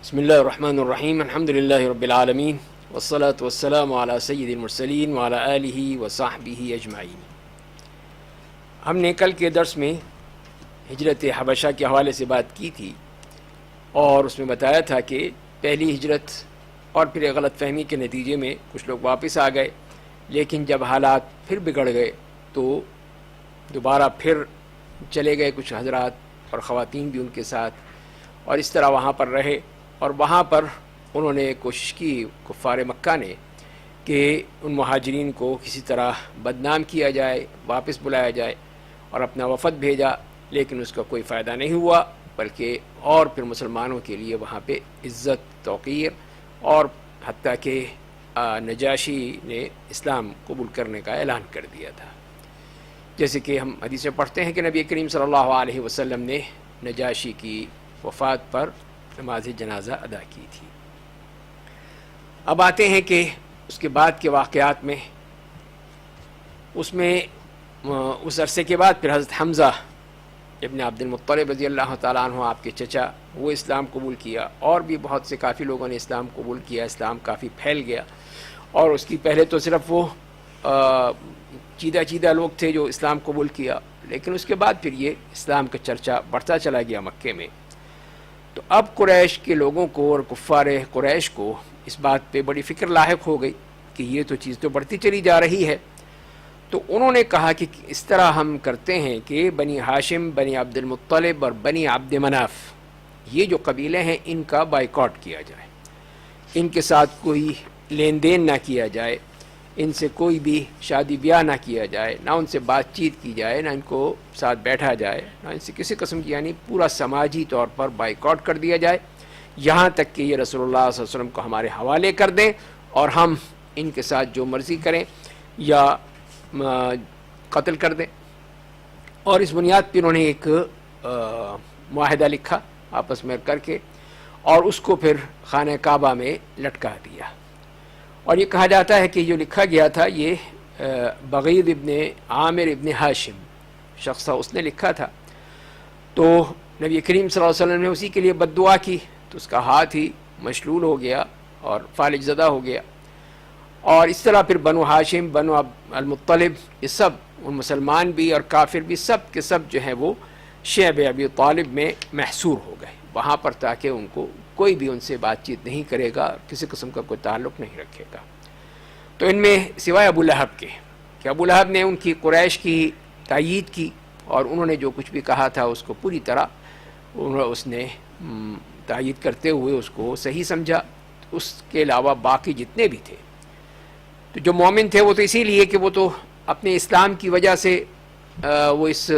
بسم اللہ الرحمن الرحیم الحمد للہ رب العالمین والصلاة والسلام علی سید المرسلین وعلی آلہ وصحبہ اجمعین۔ ہم نے کل کے درس میں ہجرت حبشہ کے حوالے سے بات کی تھی اور اس میں بتایا تھا کہ پہلی ہجرت اور پھر غلط فہمی کے نتیجے میں کچھ لوگ واپس آ گئے، لیکن جب حالات پھر بگڑ گئے تو دوبارہ پھر چلے گئے کچھ حضرات اور خواتین بھی ان کے ساتھ، اور اس طرح وہاں پر رہے، اور وہاں پر انہوں نے کوشش کی کفار مکہ نے کہ ان مہاجرین کو کسی طرح بدنام کیا جائے، واپس بلایا جائے، اور اپنا وفد بھیجا، لیکن اس کا کوئی فائدہ نہیں ہوا، بلکہ اور پھر مسلمانوں کے لیے وہاں پہ عزت، توقیر، اور حتیٰ کہ نجاشی نے اسلام قبول کرنے کا اعلان کر دیا تھا۔ جیسے کہ ہم حدیث میں پڑھتے ہیں کہ نبی کریم صلی اللہ علیہ وسلم نے نجاشی کی وفات پر نماز جنازہ ادا کی تھی۔ اب آتے ہیں کہ اس کے بعد کے واقعات میں، اس عرصے کے بعد پھر حضرت حمزہ ابن عبد المطلب رضی اللہ تعالیٰ عنہ، آپ کے چچا، وہ اسلام قبول کیا، اور بھی بہت سے کافی لوگوں نے اسلام قبول کیا، اسلام کافی پھیل گیا، اور اس کی پہلے تو صرف وہ چیدہ لوگ تھے جو اسلام قبول کیا، لیکن اس کے بعد پھر یہ اسلام کا چرچا بڑھتا چلا گیا مکے میں۔ تو اب قریش کے لوگوں کو اور کفار قریش کو اس بات پہ بڑی فکر لاحق ہو گئی کہ یہ تو چیز تو بڑھتی چلی جا رہی ہے، تو انہوں نے کہا کہ اس طرح ہم کرتے ہیں کہ بنی ہاشم، بنی عبد المطلب اور بنی عبد مناف، یہ جو قبیلے ہیں ان کا بائیکاٹ کیا جائے، ان کے ساتھ کوئی لین دین نہ کیا جائے، ان سے کوئی بھی شادی بیاہ نہ کیا جائے، نہ ان سے بات چیت کی جائے، نہ ان کو ساتھ بیٹھا جائے، نہ ان سے کسی قسم کی، یعنی پورا سماجی طور پر بائیکاٹ کر دیا جائے، یہاں تک کہ یہ رسول اللہ صلی اللہ علیہ وسلم کو ہمارے حوالے کر دیں اور ہم ان کے ساتھ جو مرضی کریں یا قتل کر دیں۔ اور اس بنیاد پہ انہوں نے ایک معاہدہ لکھا آپس میں کر کے، اور اس کو پھر خانہ کعبہ میں لٹکا دیا، اور یہ کہا جاتا ہے کہ جو لکھا گیا تھا یہ بغید ابن عامر ابن ہاشم شخص تھا، اس نے لکھا تھا۔ تو نبی کریم صلی اللہ علیہ وسلم نے اسی کے لیے بد دعا کی، تو اس کا ہاتھ ہی مشلول ہو گیا اور فالج زدہ ہو گیا، اور اس طرح پھر بنو ہاشم، بنو المطلب، یہ سب مسلمان بھی اور کافر بھی، سب کے سب جو ہیں وہ شعب ابی طالب میں محصور ہو گئے وہاں پر، تاکہ ان کو کوئی بھی ان سے بات چیت نہیں کرے گا، کسی قسم کا کوئی تعلق نہیں رکھے گا۔ تو ان میں سوائے ابو لہب کے، کہ ابو لہب نے ان کی قریش کی تائید کی، اور انہوں نے جو کچھ بھی کہا تھا اس کو پوری طرح اس نے تائید کرتے ہوئے اس کو صحیح سمجھا۔ اس کے علاوہ باقی جتنے بھی تھے، تو جو مومن تھے وہ تو اسی لیے کہ وہ تو اپنے اسلام کی وجہ سے وہ اس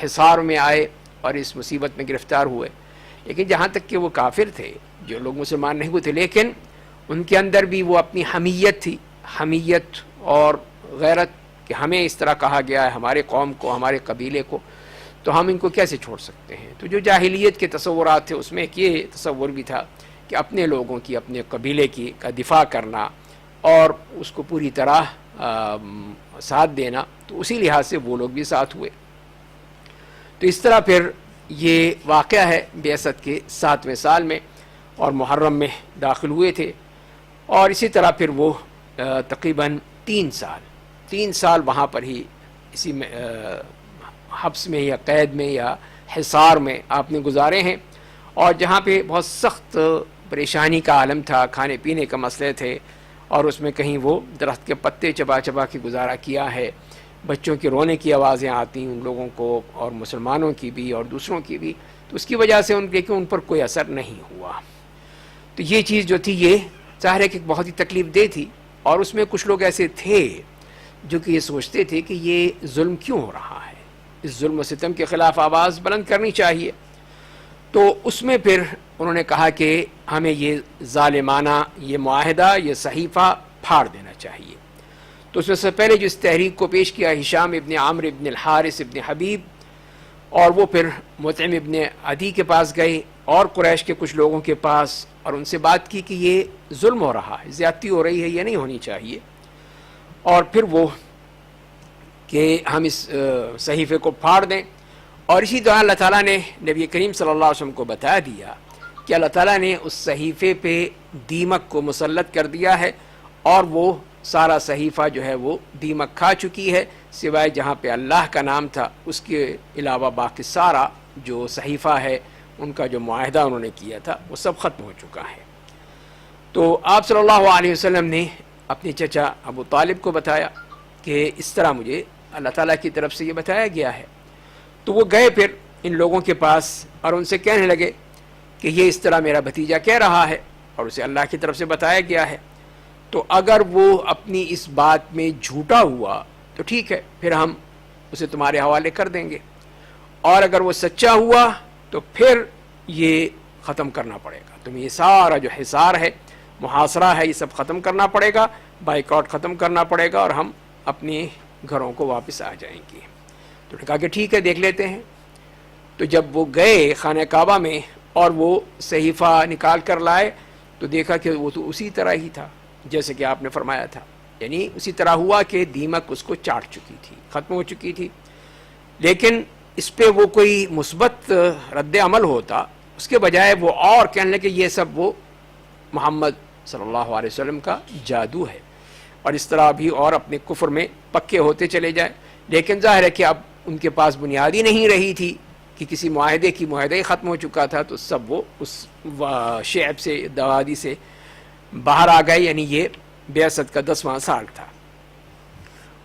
حصار میں آئے اور اس مصیبت میں گرفتار ہوئے، لیکن جہاں تک کہ وہ کافر تھے، جو لوگ مسلمان نہیں ہوئے تھے، لیکن ان کے اندر بھی وہ اپنی حمیت تھی، حمیت اور غیرت، کہ ہمیں اس طرح کہا گیا ہے، ہمارے قوم کو، ہمارے قبیلے کو، تو ہم ان کو کیسے چھوڑ سکتے ہیں۔ تو جو جاہلیت کے تصورات تھے اس میں ایک یہ تصور بھی تھا کہ اپنے لوگوں کی، اپنے قبیلے کی کا دفاع کرنا اور اس کو پوری طرح ساتھ دینا، تو اسی لحاظ سے وہ لوگ بھی ساتھ ہوئے۔ تو اس طرح پھر یہ واقعہ ہے بعثت کے 7ویں سال میں، اور محرم میں داخل ہوئے تھے، اور اسی طرح پھر وہ تقریباً 3 سال وہاں پر ہی اسی میں حبس میں یا قید میں یا حصار میں آپ نے گزارے ہیں، اور جہاں پہ بہت سخت پریشانی کا عالم تھا، کھانے پینے کا مسئلے تھے، اور اس میں کہیں وہ درخت کے پتے چبا چبا کے گزارا کیا ہے، بچوں کے رونے کی آوازیں آتی ان لوگوں کو، اور مسلمانوں کی بھی اور دوسروں کی بھی، تو اس کی وجہ سے ان پر کوئی اثر نہیں ہوا۔ تو یہ چیز جو تھی یہ ظاہر ہے کہ بہت ہی تکلیف دہ تھی، اور اس میں کچھ لوگ ایسے تھے جو کہ یہ سوچتے تھے کہ یہ ظلم کیوں ہو رہا ہے، اس ظلم و ستم کے خلاف آواز بلند کرنی چاہیے۔ تو اس میں پھر انہوں نے کہا کہ ہمیں یہ ظالمانہ یہ معاہدہ، یہ صحیفہ پھاڑ دینا چاہیے۔ تو اس میں سے پہلے جو اس تحریک کو پیش کیا ہشام ابن عمرو ابن الحارث ابن حبیب، اور وہ پھر مطعم ابن عدی کے پاس گئے اور قریش کے کچھ لوگوں کے پاس، اور ان سے بات کی کہ یہ ظلم ہو رہا ہے، زیادتی ہو رہی ہے، یہ نہیں ہونی چاہیے، اور پھر وہ کہ ہم اس صحیفے کو پھاڑ دیں۔ اور اسی دوران اللہ تعالیٰ نے نبی کریم صلی اللہ علیہ وسلم کو بتا دیا کہ اللہ تعالیٰ نے اس صحیفے پہ دیمک کو مسلط کر دیا ہے اور وہ سارا صحیفہ جو ہے وہ دیمک کھا چکی ہے، سوائے جہاں پہ اللہ کا نام تھا اس کے علاوہ باقی سارا جو صحیفہ ہے ان کا جو معاہدہ انہوں نے کیا تھا وہ سب ختم ہو چکا ہے۔ تو آپ صلی اللہ علیہ وسلم نے اپنے چچا ابو طالب کو بتایا کہ اس طرح مجھے اللہ تعالیٰ کی طرف سے یہ بتایا گیا ہے۔ تو وہ گئے پھر ان لوگوں کے پاس اور ان سے کہنے لگے کہ یہ اس طرح میرا بھتیجا کہہ رہا ہے اور اسے اللہ کی طرف سے بتایا گیا ہے، تو اگر وہ اپنی اس بات میں جھوٹا ہوا تو ٹھیک ہے، پھر ہم اسے تمہارے حوالے کر دیں گے، اور اگر وہ سچا ہوا تو پھر یہ ختم کرنا پڑے گا، تمہیں یہ سارا جو حصار ہے، محاصرہ ہے، یہ سب ختم کرنا پڑے گا، بائیکاٹ ختم کرنا پڑے گا اور ہم اپنے گھروں کو واپس آ جائیں گے۔ تو نے کہا کہ ٹھیک ہے، دیکھ لیتے ہیں۔ تو جب وہ گئے خانہ کعبہ میں اور وہ صحیفہ نکال کر لائے تو دیکھا کہ وہ تو اسی طرح ہی تھا جیسے کہ آپ نے فرمایا تھا، یعنی اسی طرح ہوا کہ دیمک اس کو چاٹ چکی تھی، ختم ہو چکی تھی، لیکن اس پہ وہ کوئی مثبت رد عمل ہوتا، اس کے بجائے وہ اور کہنے لگے کہ یہ سب وہ محمد صلی اللہ علیہ وسلم کا جادو ہے، اور اس طرح بھی اور اپنے کفر میں پکے ہوتے چلے جائیں۔ لیکن ظاہر ہے کہ اب ان کے پاس بنیادی نہیں رہی تھی کہ کسی معاہدے کی، معاہدہ ہی ختم ہو چکا تھا، تو سب وہ اس شعب سے، دوادی سے باہر آ گئے، یعنی یہ بعثت کا 10واں سال تھا۔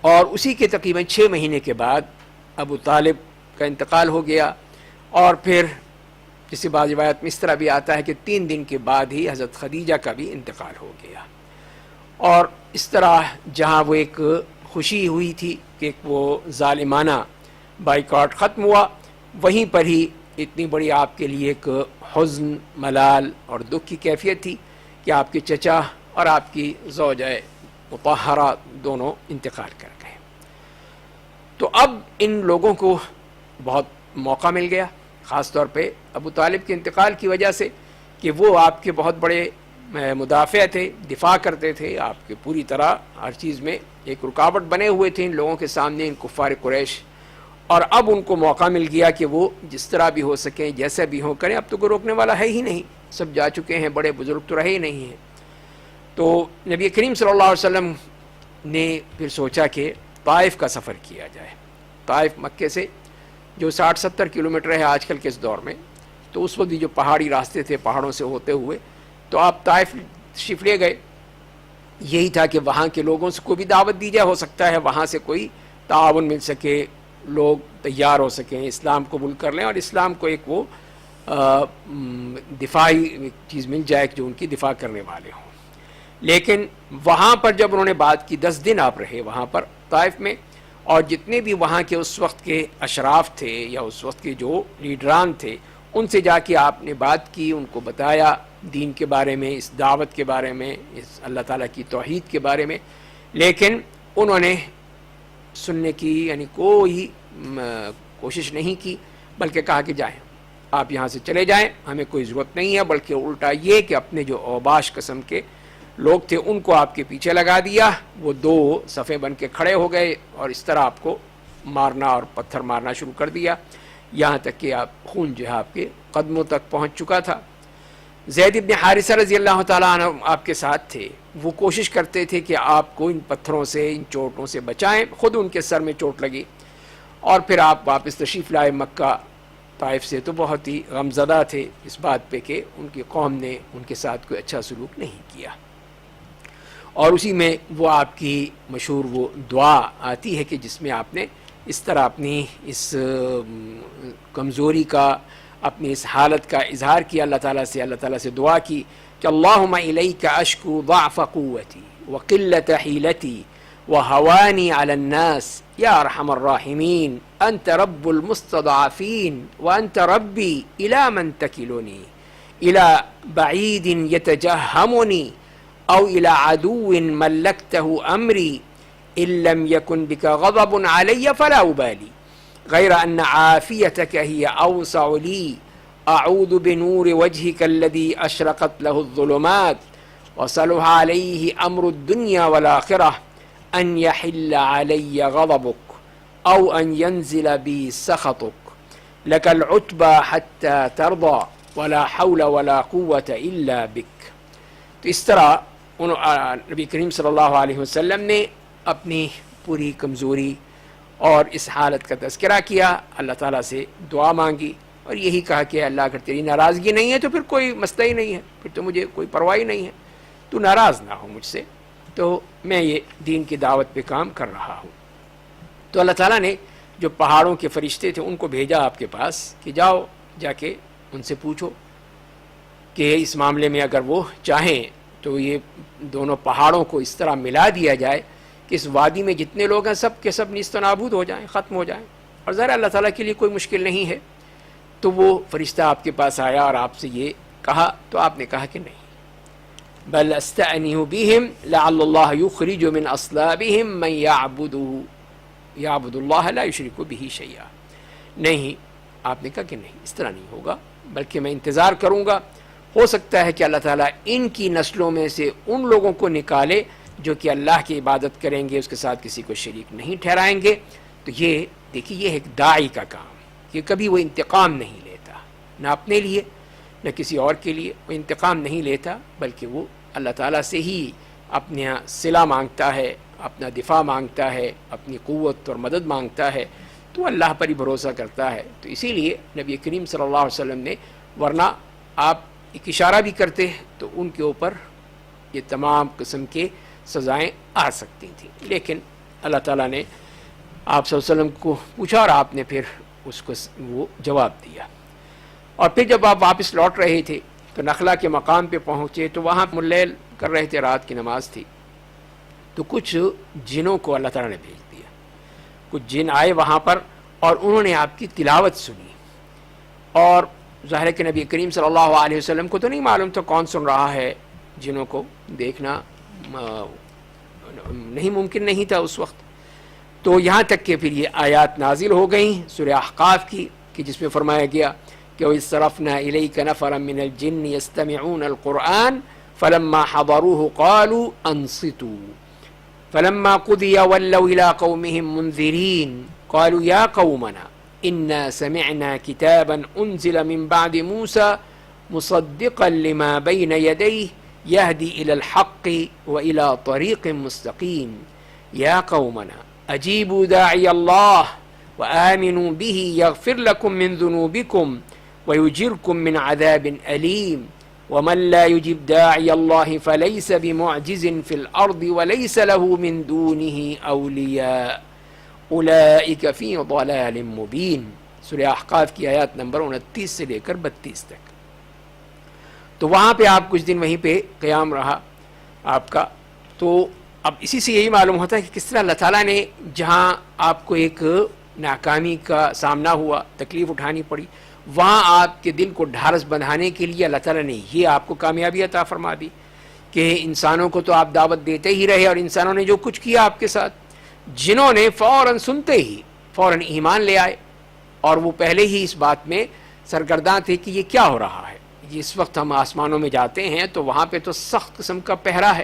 اور اسی کے تقریباً 6 مہینے کے بعد ابو طالب کا انتقال ہو گیا، اور پھر کسی بعض روایت میں اس طرح بھی آتا ہے کہ 3 دن کے بعد ہی حضرت خدیجہ کا بھی انتقال ہو گیا۔ اور اس طرح جہاں وہ ایک خوشی ہوئی تھی کہ وہ ظالمانہ بائیکاٹ ختم ہوا، وہیں پر ہی اتنی بڑی آپ کے لیے ایک حزن، ملال اور دکھ کی کیفیت تھی کہ آپ کے چچا اور آپ کی زوجہ مطہرہ دونوں انتقال کر گئے۔ تو اب ان لوگوں کو بہت موقع مل گیا، خاص طور پہ ابو طالب کے انتقال کی وجہ سے، کہ وہ آپ کے بہت بڑے مدافع تھے، دفاع کرتے تھے آپ کے، پوری طرح ہر چیز میں ایک رکاوٹ بنے ہوئے تھے ان لوگوں کے سامنے، ان کفار قریش، اور اب ان کو موقع مل گیا کہ وہ جس طرح بھی ہو سکیں، جیسے بھی ہو کریں، اب تو کوئی روکنے والا ہے ہی نہیں، سب جا چکے ہیں، بڑے بزرگ تو رہے ہی نہیں ہیں۔ تو نبی کریم صلی اللہ علیہ وسلم نے پھر سوچا کہ طائف کا سفر کیا جائے۔ طائف مکے سے جو 60-70 کلومیٹر ہے آج کل کے اس دور میں، تو اس وقت بھی جو پہاڑی راستے تھے پہاڑوں سے ہوتے ہوئے، تو آپ طائف تشریف لے گئے۔ یہی تھا کہ وہاں کے لوگوں سے کوئی بھی دعوت دی جائے، ہو سکتا ہے وہاں سے کوئی تعاون مل سکے، لوگ تیار ہو سکیں، اسلام قبول کر لیں، اور اسلام کو ایک وہ دفاعی چیز مل جائے جو ان کی دفاع کرنے والے ہوں۔ لیکن وہاں پر جب انہوں نے بات کی، 10 دن آپ رہے وہاں پر طائف میں، اور جتنے بھی وہاں کے اس وقت کے اشراف تھے یا اس وقت کے جو لیڈران تھے، ان سے جا کے آپ نے بات کی، ان کو بتایا دین کے بارے میں، اس دعوت کے بارے میں، اس اللہ تعالیٰ کی توحید کے بارے میں، لیکن انہوں نے سننے کی یعنی کوئی کوشش نہیں کی، بلکہ کہا کہ جائیں، آپ یہاں سے چلے جائیں، ہمیں کوئی ضرورت نہیں ہے، بلکہ الٹا یہ کہ اپنے جو اوباش قسم کے لوگ تھے ان کو آپ کے پیچھے لگا دیا، وہ 2 صفے بن کے کھڑے ہو گئے اور اس طرح آپ کو مارنا اور پتھر مارنا شروع کر دیا، یہاں تک کہ آپ خون جو ہے آپ کے قدموں تک پہنچ چکا تھا۔ زید بن حارثہ رضی اللہ تعالیٰ عنہ آپ کے ساتھ تھے، وہ کوشش کرتے تھے کہ آپ کو ان پتھروں سے، ان چوٹوں سے بچائیں، خود ان کے سر میں چوٹ لگی، اور پھر آپ واپس تشریف لائے مکہ۔ طائف سے تو بہت ہی غمزدہ تھے اس بات پہ کہ ان کی قوم نے ان کے ساتھ کوئی اچھا سلوک نہیں کیا، اور اسی میں وہ آپ کی مشہور وہ دعا آتی ہے کہ جس میں آپ نے اس طرح اپنی اس کمزوری کا، اپنی اس حالت کا اظہار کیا اللہ تعالیٰ سے دعا کی کہ اللہم الیک اشکو ضعف قوتی وقلت حیلتی وہوانی علی الناس یا ارحم الراحمین انت رب المستضعفین وانت ربی الی من تکلنی الی بعید یتجہمنی او الی عدو ملکته امری ان لم يكن بك غضب علي فلا أبالي غير أن عافيتك هي أوسع لي أعوذ بنور وجهك الذي أشرقت له الظلمات وصلح عليه أمر الدنيا والآخرة أن يحل علي غضبك أو أن ينزل بي سخطك لك العتبى حتى ترضى ولا حول ولا قوة إلا بك. تو اس طرح نبی کریم صلی اللہ علیہ وسلم نے اپنی پوری کمزوری اور اس حالت کا تذکرہ کیا، اللہ تعالیٰ سے دعا مانگی اور یہی کہا کہ اللہ اگر تیری ناراضگی نہیں ہے تو پھر کوئی مسئلہ ہی نہیں ہے، پھر تو مجھے کوئی پرواہ ہی نہیں ہے، تو ناراض نہ ہو مجھ سے، تو میں یہ دین کی دعوت پہ کام کر رہا ہوں. تو اللہ تعالیٰ نے جو پہاڑوں کے فرشتے تھے ان کو بھیجا آپ کے پاس کہ جاؤ جا کے ان سے پوچھو کہ اس معاملے میں اگر وہ چاہیں تو یہ دونوں پہاڑوں کو اس طرح ملا دیا جائے کہ اس وادی میں جتنے لوگ ہیں سب کے سب نیست و نابود ہو جائیں، ختم ہو جائیں. اور ظاہر اللہ تعالیٰ کے لیے کوئی مشکل نہیں ہے. تو وہ فرشتہ آپ کے پاس آیا اور آپ سے یہ کہا تو آپ نے کہا کہ نہیں، بل استأنیہ بہم لعل اللہ یخرج من اصلابہم من یعبد اللہ لا یشرک بہ شیئا. نہیں، آپ نے کہا کہ نہیں، اس طرح نہیں ہوگا، بلکہ میں انتظار کروں گا، ہو سکتا ہے کہ اللہ تعالیٰ ان کی نسلوں میں سے ان لوگوں کو نکالے جو کہ اللہ کی عبادت کریں گے، اس کے ساتھ کسی کو شریک نہیں ٹھہرائیں گے. تو یہ دیکھیے، یہ ایک داعی کا کام کہ کبھی وہ انتقام نہیں لیتا، نہ اپنے لیے نہ کسی اور کے لیے وہ انتقام نہیں لیتا، بلکہ وہ اللہ تعالیٰ سے ہی اپنا صلہ مانگتا ہے، اپنا دفاع مانگتا ہے، اپنی قوت اور مدد مانگتا ہے، تو اللہ پر ہی بھروسہ کرتا ہے. تو اسی لیے نبی کریم صلی اللہ علیہ وسلم نے، ورنہ آپ ایک اشارہ بھی کرتے تو ان کے اوپر یہ تمام قسم کے سزائیں آ سکتی تھیں، لیکن اللہ تعالیٰ نے آپ صلی اللہ علیہ وسلم کو پوچھا اور آپ نے پھر اس کو وہ جواب دیا. اور پھر جب آپ واپس لوٹ رہے تھے تو نخلا کے مقام پہ پہنچے تو وہاں اللیل کر رہے تھے، رات کی نماز تھی. تو کچھ جنوں کو اللہ تعالیٰ نے بھیج دیا، کچھ جن آئے وہاں پر اور انہوں نے آپ کی تلاوت سنی. اور ظاہر ہے کہ نبی کریم صلی اللہ علیہ وسلم کو تو نہیں معلوم تھا کون سن رہا ہے، جنوں کو دیکھنا نہیں ممکن نہیں تھا اس وقت. تو یہاں تک کہ پھر یہ آیات نازل ہو گئیں سورہ احقاف کی کہ جس میں فرمایا گیا کہ وَإِذْ صَرَفْنَا إِلَيْكَ نَفَرًا مِّنَ الْجِنِّ يَسْتَمِعُونَ الْقُرْآنَ فَلَمَّا حَضَرُوهُ قَالُوا أَنصِتُوا فَلَمَّا قُضِيَ وَلَّوْا إِلَىٰ قَوْمِهِمْ مُنذِرِينَ قَالُوا يَا قَوْمَنَا إِنَّا سَمِعْنَا كِتَابًا أُنزِلَ مِن بَعْدِ مُوسَىٰ مُصَدِّقًا لِمَا بَيْنَ يَدَيْهِ يَهْدِي إِلَى الْحَقِّ وَإِلَىٰ طَرِيقٍ مُّسْتَقِيمٍ يَا قَوْمَنَا أجيبوا داعي الله وآمنوا به يغفر لكم من ذنوبكم ويجركم من عذاب أليم ومن لا يجب داعي الله فليس بمعجز في الأرض وليس له من دونه أولياء أولئك في ضلال مبين. سورہ احقاف کی آیات نمبر 29 سے لے کر 32 تک. تو وہاں پہ آپ کچھ دن وہیں پہ قیام رہا آپ کا. تو اب اسی سے یہی معلوم ہوتا ہے کہ کس طرح اللہ تعالیٰ نے جہاں آپ کو ایک ناکامی کا سامنا ہوا، تکلیف اٹھانی پڑی، وہاں آپ کے دل کو ڈھارس بندھانے کے لیے اللہ تعالیٰ نے یہ آپ کو کامیابی عطا فرما دی کہ انسانوں کو تو آپ دعوت دیتے ہی رہے، اور انسانوں نے جو کچھ کیا آپ کے ساتھ، جنہوں نے فوراً سنتے ہی فوراً ایمان لے آئے، اور وہ پہلے ہی اس بات میں سرگرداں تھے کہ یہ کیا ہو رہا ہے. جس وقت ہم آسمانوں میں جاتے ہیں تو وہاں پہ تو سخت قسم کا پہرا ہے،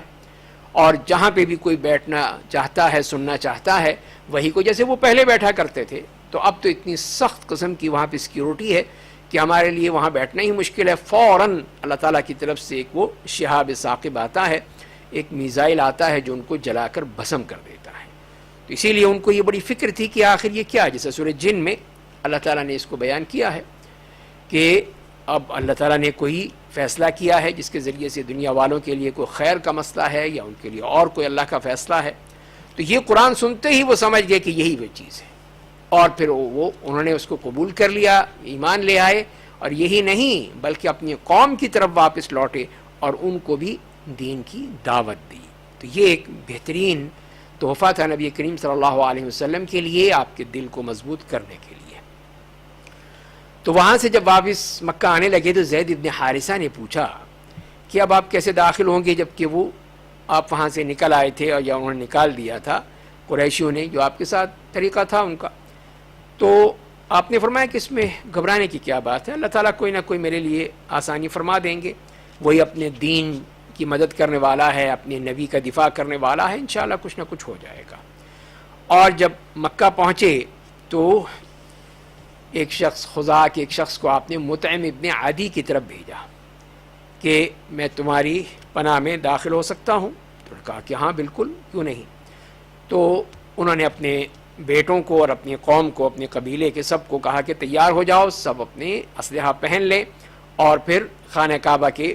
اور جہاں پہ بھی کوئی بیٹھنا چاہتا ہے، سننا چاہتا ہے وہی کو، جیسے وہ پہلے بیٹھا کرتے تھے، تو اب تو اتنی سخت قسم کی وہاں پہ سیکیورٹی ہے کہ ہمارے لیے وہاں بیٹھنا ہی مشکل ہے. فوراً اللہ تعالیٰ کی طرف سے ایک وہ شہاب ثاقب آتا ہے، ایک میزائل آتا ہے جو ان کو جلا کر بھسم کر دیتا ہے. تو اسی لیے ان کو یہ بڑی فکر تھی کہ آخر یہ کیا، جیسے سورہ جن میں اللہ تعالیٰ نے اس کو بیان کیا ہے کہ اب اللہ تعالیٰ نے کوئی فیصلہ کیا ہے جس کے ذریعے سے دنیا والوں کے لیے کوئی خیر کا مسئلہ ہے یا ان کے لیے اور کوئی اللہ کا فیصلہ ہے. تو یہ قرآن سنتے ہی وہ سمجھ گئے کہ یہی وہ چیز ہے، اور پھر انہوں نے اس کو قبول کر لیا، ایمان لے آئے، اور یہی نہیں بلکہ اپنی قوم کی طرف واپس لوٹے اور ان کو بھی دین کی دعوت دی. تو یہ ایک بہترین تحفہ تھا نبی کریم صلی اللہ علیہ وسلم کے لیے، آپ کے دل کو مضبوط کرنے کے لیے. تو وہاں سے جب واپس مکہ آنے لگے تو زید ابن حارثہ نے پوچھا کہ اب آپ کیسے داخل ہوں گے، جبکہ وہ آپ وہاں سے نکل آئے تھے اور یا انہوں نے نکال دیا تھا قریشیوں نے، جو آپ کے ساتھ طریقہ تھا ان کا. تو آپ نے فرمایا کہ اس میں گھبرانے کی کیا بات ہے، اللہ تعالیٰ کوئی نہ کوئی میرے لیے آسانی فرما دیں گے، وہی اپنے دین کی مدد کرنے والا ہے، اپنے نبی کا دفاع کرنے والا ہے، انشاءاللہ کچھ نہ کچھ ہو جائے گا. اور جب مکہ پہنچے تو ایک شخص خزاع کے ایک شخص کو آپ نے مطعم ابن عدی کی طرف بھیجا کہ میں تمہاری پناہ میں داخل ہو سکتا ہوں؟ تو انہوں نے کہا کہ ہاں بالکل، کیوں نہیں۔ تو انہوں نے اپنے بیٹوں کو اور اپنی قوم کو، اپنے قبیلے کے سب کو کہا کہ تیار ہو جاؤ، سب اپنے اسلحہ پہن لیں اور پھر خانہ کعبہ کے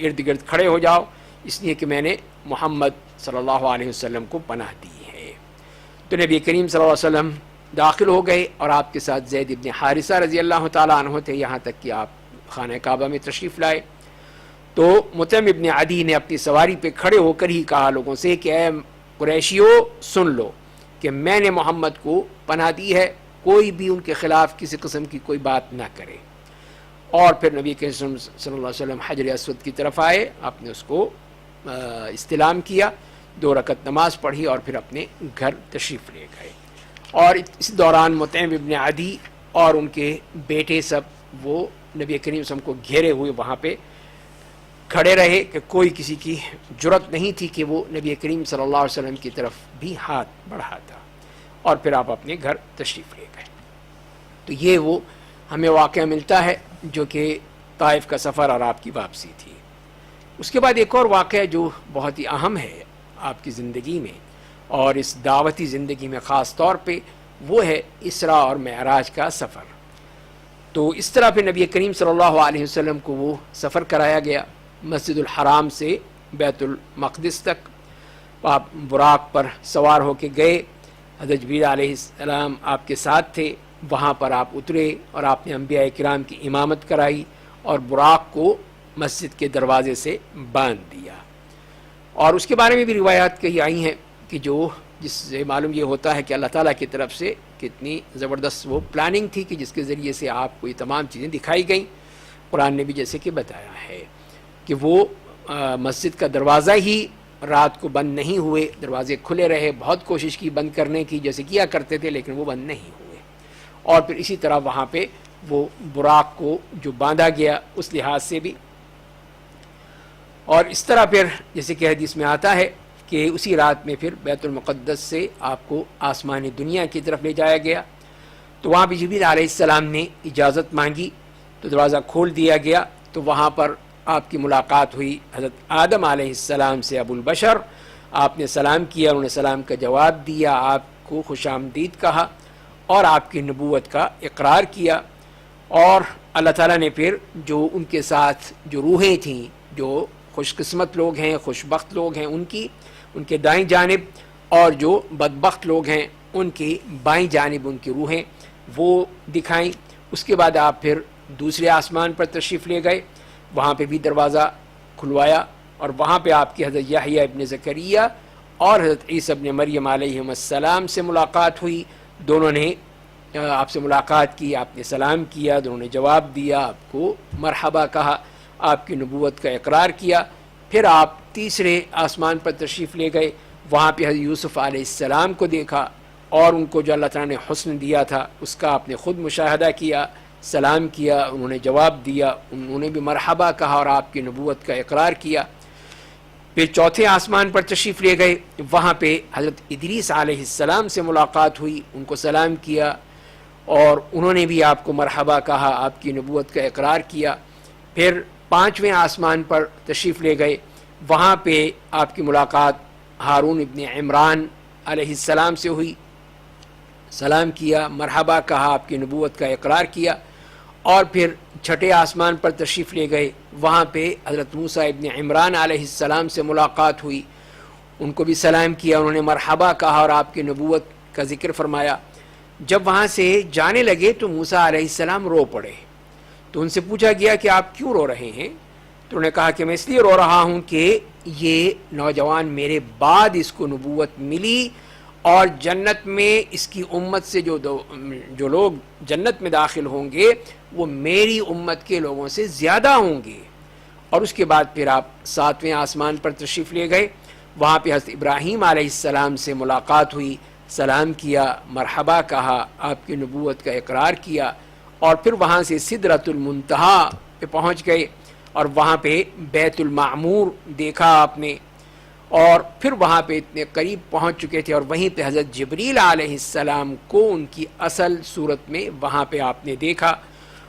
ارد گرد کھڑے ہو جاؤ، اس لیے کہ میں نے محمد صلی اللہ علیہ وسلم کو پناہ دی ہے۔ تو نبی کریم صلی اللہ علیہ وسلم داخل ہو گئے اور آپ کے ساتھ زید ابن حارثہ رضی اللہ تعالیٰ عنہ تھے، یہاں تک کہ آپ خانہ کعبہ میں تشریف لائے۔ تو مطعم ابن عدی نے اپنی سواری پہ کھڑے ہو کر ہی کہا لوگوں سے کہ اے قریشیو، سن لو کہ میں نے محمد کو پناہ دی ہے، کوئی بھی ان کے خلاف کسی قسم کی کوئی بات نہ کرے۔ اور پھر نبی کریم صلی اللہ علیہ وسلم حجر اسود کی طرف آئے، آپ نے اس کو استلام کیا، 2 رکعت نماز پڑھی اور پھر اپنے گھر تشریف لے گئے۔ اور اس دوران مطعم ابن عدی اور ان کے بیٹے سب وہ نبی کریم صلی اللہ علیہ وسلم کو گھیرے ہوئے وہاں پہ کھڑے رہے کہ کوئی کسی کی جرت نہیں تھی کہ وہ نبی کریم صلی اللہ علیہ وسلم کی طرف بھی ہاتھ بڑھاتا۔ اور پھر آپ اپنے گھر تشریف لے گئے۔ تو یہ وہ ہمیں واقعہ ملتا ہے جو کہ طائف کا سفر اور آپ کی واپسی تھی۔ اس کے بعد ایک اور واقعہ جو بہت ہی اہم ہے آپ کی زندگی میں اور اس دعوتی زندگی میں خاص طور پہ، وہ ہے اسراء اور معراج کا سفر۔ تو اس طرح پہ نبی کریم صلی اللہ علیہ وسلم کو وہ سفر کرایا گیا مسجد الحرام سے بیت المقدس تک۔ آپ براق پر سوار ہو کے گئے، حضرت جبریل علیہ السلام آپ کے ساتھ تھے، وہاں پر آپ اترے اور آپ نے انبیاء کرام کی امامت کرائی اور براق کو مسجد کے دروازے سے باندھ دیا۔ اور اس کے بارے میں بھی روایات کہی آئی ہیں کہ جس سے معلوم یہ ہوتا ہے کہ اللہ تعالیٰ کی طرف سے کتنی زبردست وہ پلاننگ تھی کہ جس کے ذریعے سے آپ کو یہ تمام چیزیں دکھائی گئیں۔ قرآن نے بھی جیسے کہ بتایا ہے کہ وہ مسجد کا دروازہ ہی رات کو بند نہیں ہوئے، دروازے کھلے رہے، بہت کوشش کی بند کرنے کی جیسے کیا کرتے تھے، لیکن وہ بند نہیں ہوئے۔ اور پھر اسی طرح وہاں پہ وہ براق کو جو باندھا گیا اس لحاظ سے بھی۔ اور اس طرح پھر جیسے کہ حدیث میں آتا ہے کہ اسی رات میں پھر بیت المقدس سے آپ کو آسمان دنیا کی طرف لے جایا گیا۔ تو وہاں بھی جبریل علیہ السلام نے اجازت مانگی تو دروازہ کھول دیا گیا، تو وہاں پر آپ کی ملاقات ہوئی حضرت آدم علیہ السلام سے، ابو البشر۔ آپ نے سلام کیا، انہوں نے سلام کا جواب دیا، آپ کو خوش آمدید کہا اور آپ کی نبوت کا اقرار کیا۔ اور اللہ تعالیٰ نے پھر جو ان کے ساتھ جو روحیں تھیں، جو خوش قسمت لوگ ہیں، خوش بخت لوگ ہیں، ان کے دائیں جانب، اور جو بدبخت لوگ ہیں ان کی بائیں جانب ان کی روحیں وہ دکھائیں۔ اس کے بعد آپ پھر دوسرے آسمان پر تشریف لے گئے، وہاں پہ بھی دروازہ کھلوایا اور وہاں پہ آپ کی حضرت یحییٰ ابن زکریہ اور حضرت عیسیٰ ابن مریم علیہ السلام سے ملاقات ہوئی۔ دونوں نے آپ سے ملاقات کی، آپ نے سلام کیا، دونوں نے جواب دیا، آپ کو مرحبا کہا، آپ کی نبوت کا اقرار کیا۔ پھر آپ تیسرے آسمان پر تشریف لے گئے، وہاں پہ حضرت یوسف علیہ السلام کو دیکھا اور ان کو جو اللہ تعالیٰ نے حسن دیا تھا اس کا آپ نے خود مشاہدہ کیا، سلام کیا، انہوں نے جواب دیا، انہوں نے بھی مرحبا کہا اور آپ کی نبوت کا اقرار کیا۔ پھر چوتھے آسمان پر تشریف لے گئے، وہاں پہ حضرت ادریس علیہ السلام سے ملاقات ہوئی، ان کو سلام کیا اور انہوں نے بھی آپ کو مرحبا کہا، آپ کی نبوت کا اقرار کیا۔ پھر پانچویں آسمان پر تشریف لے گئے، وہاں پہ آپ کی ملاقات ہارون ابن عمران علیہ السلام سے ہوئی، سلام کیا، مرحبا کہا، آپ کی نبوت کا اقرار کیا۔ اور پھر چھٹے آسمان پر تشریف لے گئے، وہاں پہ حضرت موسیٰ ابن عمران علیہ السلام سے ملاقات ہوئی، ان کو بھی سلام کیا، انہوں نے مرحبا کہا اور آپ کی نبوت کا ذکر فرمایا۔ جب وہاں سے جانے لگے تو موسیٰ علیہ السلام رو پڑے، تو ان سے پوچھا گیا کہ آپ کیوں رو رہے ہیں؟ تو انہوں نے کہا کہ میں اس لیے رو رہا ہوں کہ یہ نوجوان میرے بعد اس کو نبوت ملی اور جنت میں اس کی امت سے جو لوگ جنت میں داخل ہوں گے وہ میری امت کے لوگوں سے زیادہ ہوں گے۔ اور اس کے بعد پھر آپ ساتویں آسمان پر تشریف لے گئے، وہاں پہ حضرت ابراہیم علیہ السلام سے ملاقات ہوئی، سلام کیا، مرحبا کہا، آپ کی نبوت کا اقرار کیا۔ اور پھر وہاں سے سدرۃ المنتہا پہ پہنچ گئے اور وہاں پہ بیت المعمور دیکھا آپ نے، اور پھر وہاں پہ اتنے قریب پہنچ چکے تھے اور وہیں پہ حضرت جبریل علیہ السلام کو ان کی اصل صورت میں وہاں پہ آپ نے دیکھا،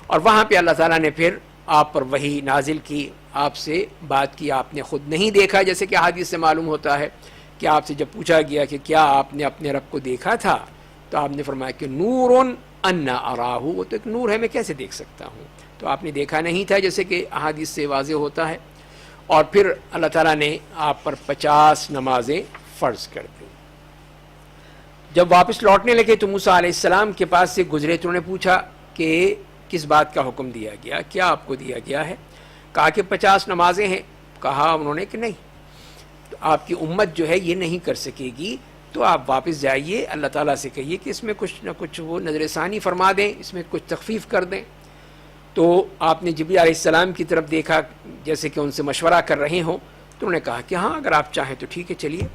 اور وہاں پہ اللہ تعالیٰ نے پھر آپ پر وحی نازل کی، آپ سے بات کی، آپ نے خود نہیں دیکھا، جیسے کہ حدیث سے معلوم ہوتا ہے کہ آپ سے جب پوچھا گیا کہ کیا آپ نے اپنے رب کو دیکھا تھا، تو آپ نے فرمایا کہ نور انا اراہ، وہ تو ایک نور ہے، میں کیسے دیکھ سکتا ہوں، تو آپ نے دیکھا نہیں تھا، جیسے کہ احادیث سے واضح ہوتا ہے۔ اور پھر اللہ تعالیٰ نے آپ پر 50 نمازیں فرض کر دیں۔ جب واپس لوٹنے لگے تو موسیٰ علیہ السلام کے پاس سے گزرے تو انہوں نے پوچھا کہ کس بات کا حکم دیا گیا، کیا آپ کو دیا گیا ہے؟ کہا کہ 50 نمازیں ہیں۔ کہا انہوں نے کہ نہیں، تو آپ کی امت جو ہے یہ نہیں کر سکے گی، تو آپ واپس جائیے، اللہ تعالیٰ سے کہیے کہ اس میں کچھ نہ کچھ وہ نظر ثانی فرما دیں، اس میں کچھ تخفیف کر دیں۔ تو آپ نے جبریل علیہ السلام کی طرف دیکھا جیسے کہ ان سے مشورہ کر رہے ہوں، تو انہوں نے کہا کہ ہاں اگر آپ چاہیں تو ٹھیک ہے، چلیے۔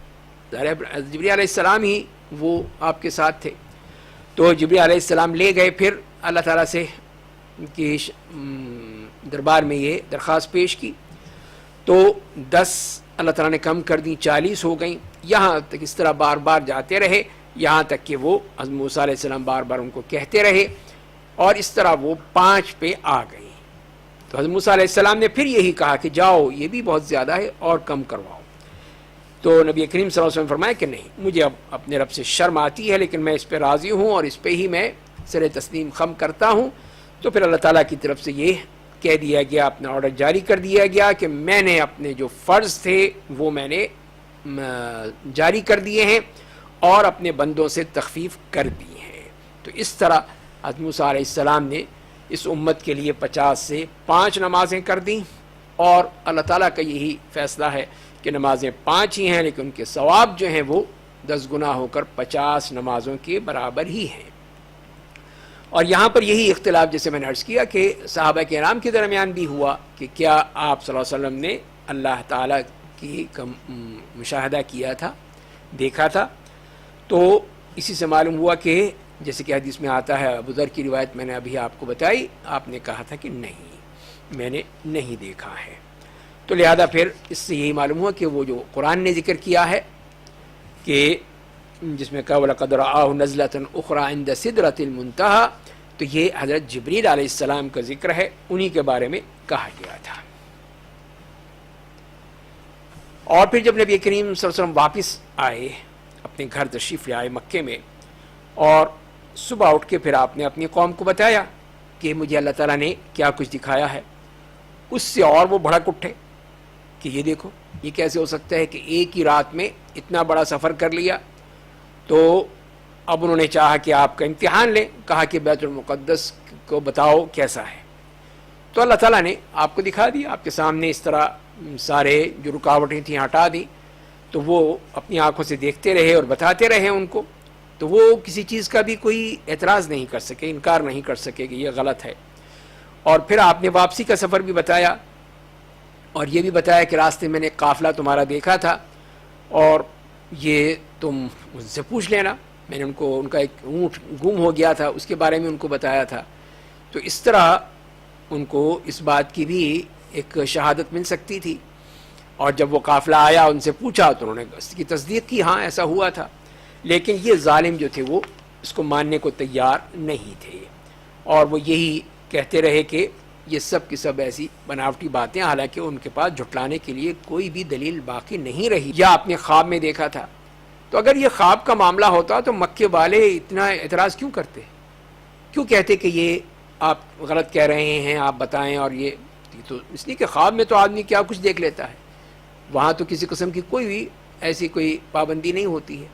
جبریل علیہ السلام ہی وہ آپ کے ساتھ تھے، تو جبریل علیہ السلام لے گئے، پھر اللہ تعالیٰ سے کی دربار میں یہ درخواست پیش کی، تو 10 اللہ تعالیٰ نے کم کر دی، 40 ہو گئیں، یہاں تک اس طرح بار بار جاتے رہے، یہاں تک کہ وہ حضرت موسیٰ علیہ السلام بار بار ان کو کہتے رہے، اور اس طرح وہ 5 پہ آ گئی۔ تو حضرت موسیٰ علیہ السلام نے پھر یہی کہا کہ جاؤ، یہ بھی بہت زیادہ ہے، اور کم کرواؤ۔ تو نبی کریم صلی اللہ علیہ وسلم نے فرمایا کہ نہیں، مجھے اب اپنے رب سے شرم آتی ہے، لیکن میں اس پہ راضی ہوں اور اس پہ ہی میں سر تسلیم خم کرتا ہوں۔ تو پھر اللہ تعالیٰ کی طرف سے یہ کہہ دیا گیا، اپنا آرڈر جاری کر دیا گیا کہ میں نے اپنے جو فرض تھے وہ میں نے جاری کر دیے ہیں اور اپنے بندوں سے تخفیف کر دی ہے۔ تو اس طرح حضرت موسیٰ علیہ السلام نے اس امت کے لیے 50 سے 5 نمازیں کر دیں، اور اللہ تعالیٰ کا یہی فیصلہ ہے کہ نمازیں 5 ہی ہیں، لیکن ان کے ثواب جو ہیں وہ 10 گنا ہو کر 50 نمازوں کے برابر ہی ہیں۔ اور یہاں پر یہی اختلاف جیسے میں نے عرض کیا کہ صحابہ کرام کے درمیان بھی ہوا کہ کیا آپ صلی اللہ علیہ وسلم نے اللہ تعالیٰ کی مشاہدہ کیا تھا، دیکھا تھا؟ تو اسی سے معلوم ہوا کہ جیسے کہ حدیث میں آتا ہے، ابو ذر کی روایت میں نے ابھی آپ کو بتائی، آپ نے کہا تھا کہ نہیں، میں نے نہیں دیکھا ہے۔ تو لہذا پھر اس سے یہی معلوم ہوا کہ وہ جو قرآن نے ذکر کیا ہے کہ جس میں کہا وَلَقَدْ رَآهُ نَزْلَةً أُخْرَىٰ عِنْدَ سِدْرَةِ الْمُنتَهَىٰ، تو یہ حضرت جبریل علیہ السلام کا ذکر ہے، انہی کے بارے میں کہا گیا تھا۔ اور پھر جب نبی کریم صلی اللہ علیہ وسلم واپس آئے، اپنے گھر تشریف لے آئے مکے میں، اور صبح اٹھ کے پھر آپ نے اپنی قوم کو بتایا کہ مجھے اللہ تعالیٰ نے کیا کچھ دکھایا ہے، اس سے اور وہ بھڑک اٹھے کہ یہ دیکھو، یہ کیسے ہو سکتا ہے کہ ایک ہی رات میں اتنا بڑا سفر کر لیا۔ تو اب انہوں نے چاہا کہ آپ کا امتحان لیں، کہا کہ بیت المقدس کو بتاؤ کیسا ہے۔ تو اللہ تعالیٰ نے آپ کو دکھا دیا، آپ کے سامنے اس طرح سارے جو رکاوٹیں تھیں ہٹا دی، تو وہ اپنی آنکھوں سے دیکھتے رہے اور بتاتے رہے ان کو، تو وہ کسی چیز کا بھی کوئی اعتراض نہیں کر سکے، انکار نہیں کر سکے کہ یہ غلط ہے۔ اور پھر آپ نے واپسی کا سفر بھی بتایا، اور یہ بھی بتایا کہ راستے میں نے قافلہ تمہارا دیکھا تھا، اور یہ تم ان سے پوچھ لینا، میں نے ان کا ایک اونٹ گم ہو گیا تھا، اس کے بارے میں ان کو بتایا تھا۔ تو اس طرح ان کو اس بات کی بھی ایک شہادت مل سکتی تھی، اور جب وہ قافلہ آیا ان سے پوچھا تو انہوں نے اس کی تصدیق کی، ہاں ایسا ہوا تھا۔ لیکن یہ ظالم جو تھے وہ اس کو ماننے کو تیار نہیں تھے، اور وہ یہی کہتے رہے کہ یہ سب کی سب ایسی بناوٹی باتیں، حالانکہ ان کے پاس جھٹلانے کے لیے کوئی بھی دلیل باقی نہیں رہی، یا آپ نے خواب میں دیکھا تھا۔ تو اگر یہ خواب کا معاملہ ہوتا تو مکے والے اتنا اعتراض کیوں کرتے، کیوں کہتے کہ یہ آپ غلط کہہ رہے ہیں، آپ بتائیں؟ اور یہ تو اس لیے کہ خواب میں تو آدمی کیا کچھ دیکھ لیتا ہے، وہاں تو کسی قسم کی کوئی بھی ایسی کوئی پابندی نہیں ہوتی ہے۔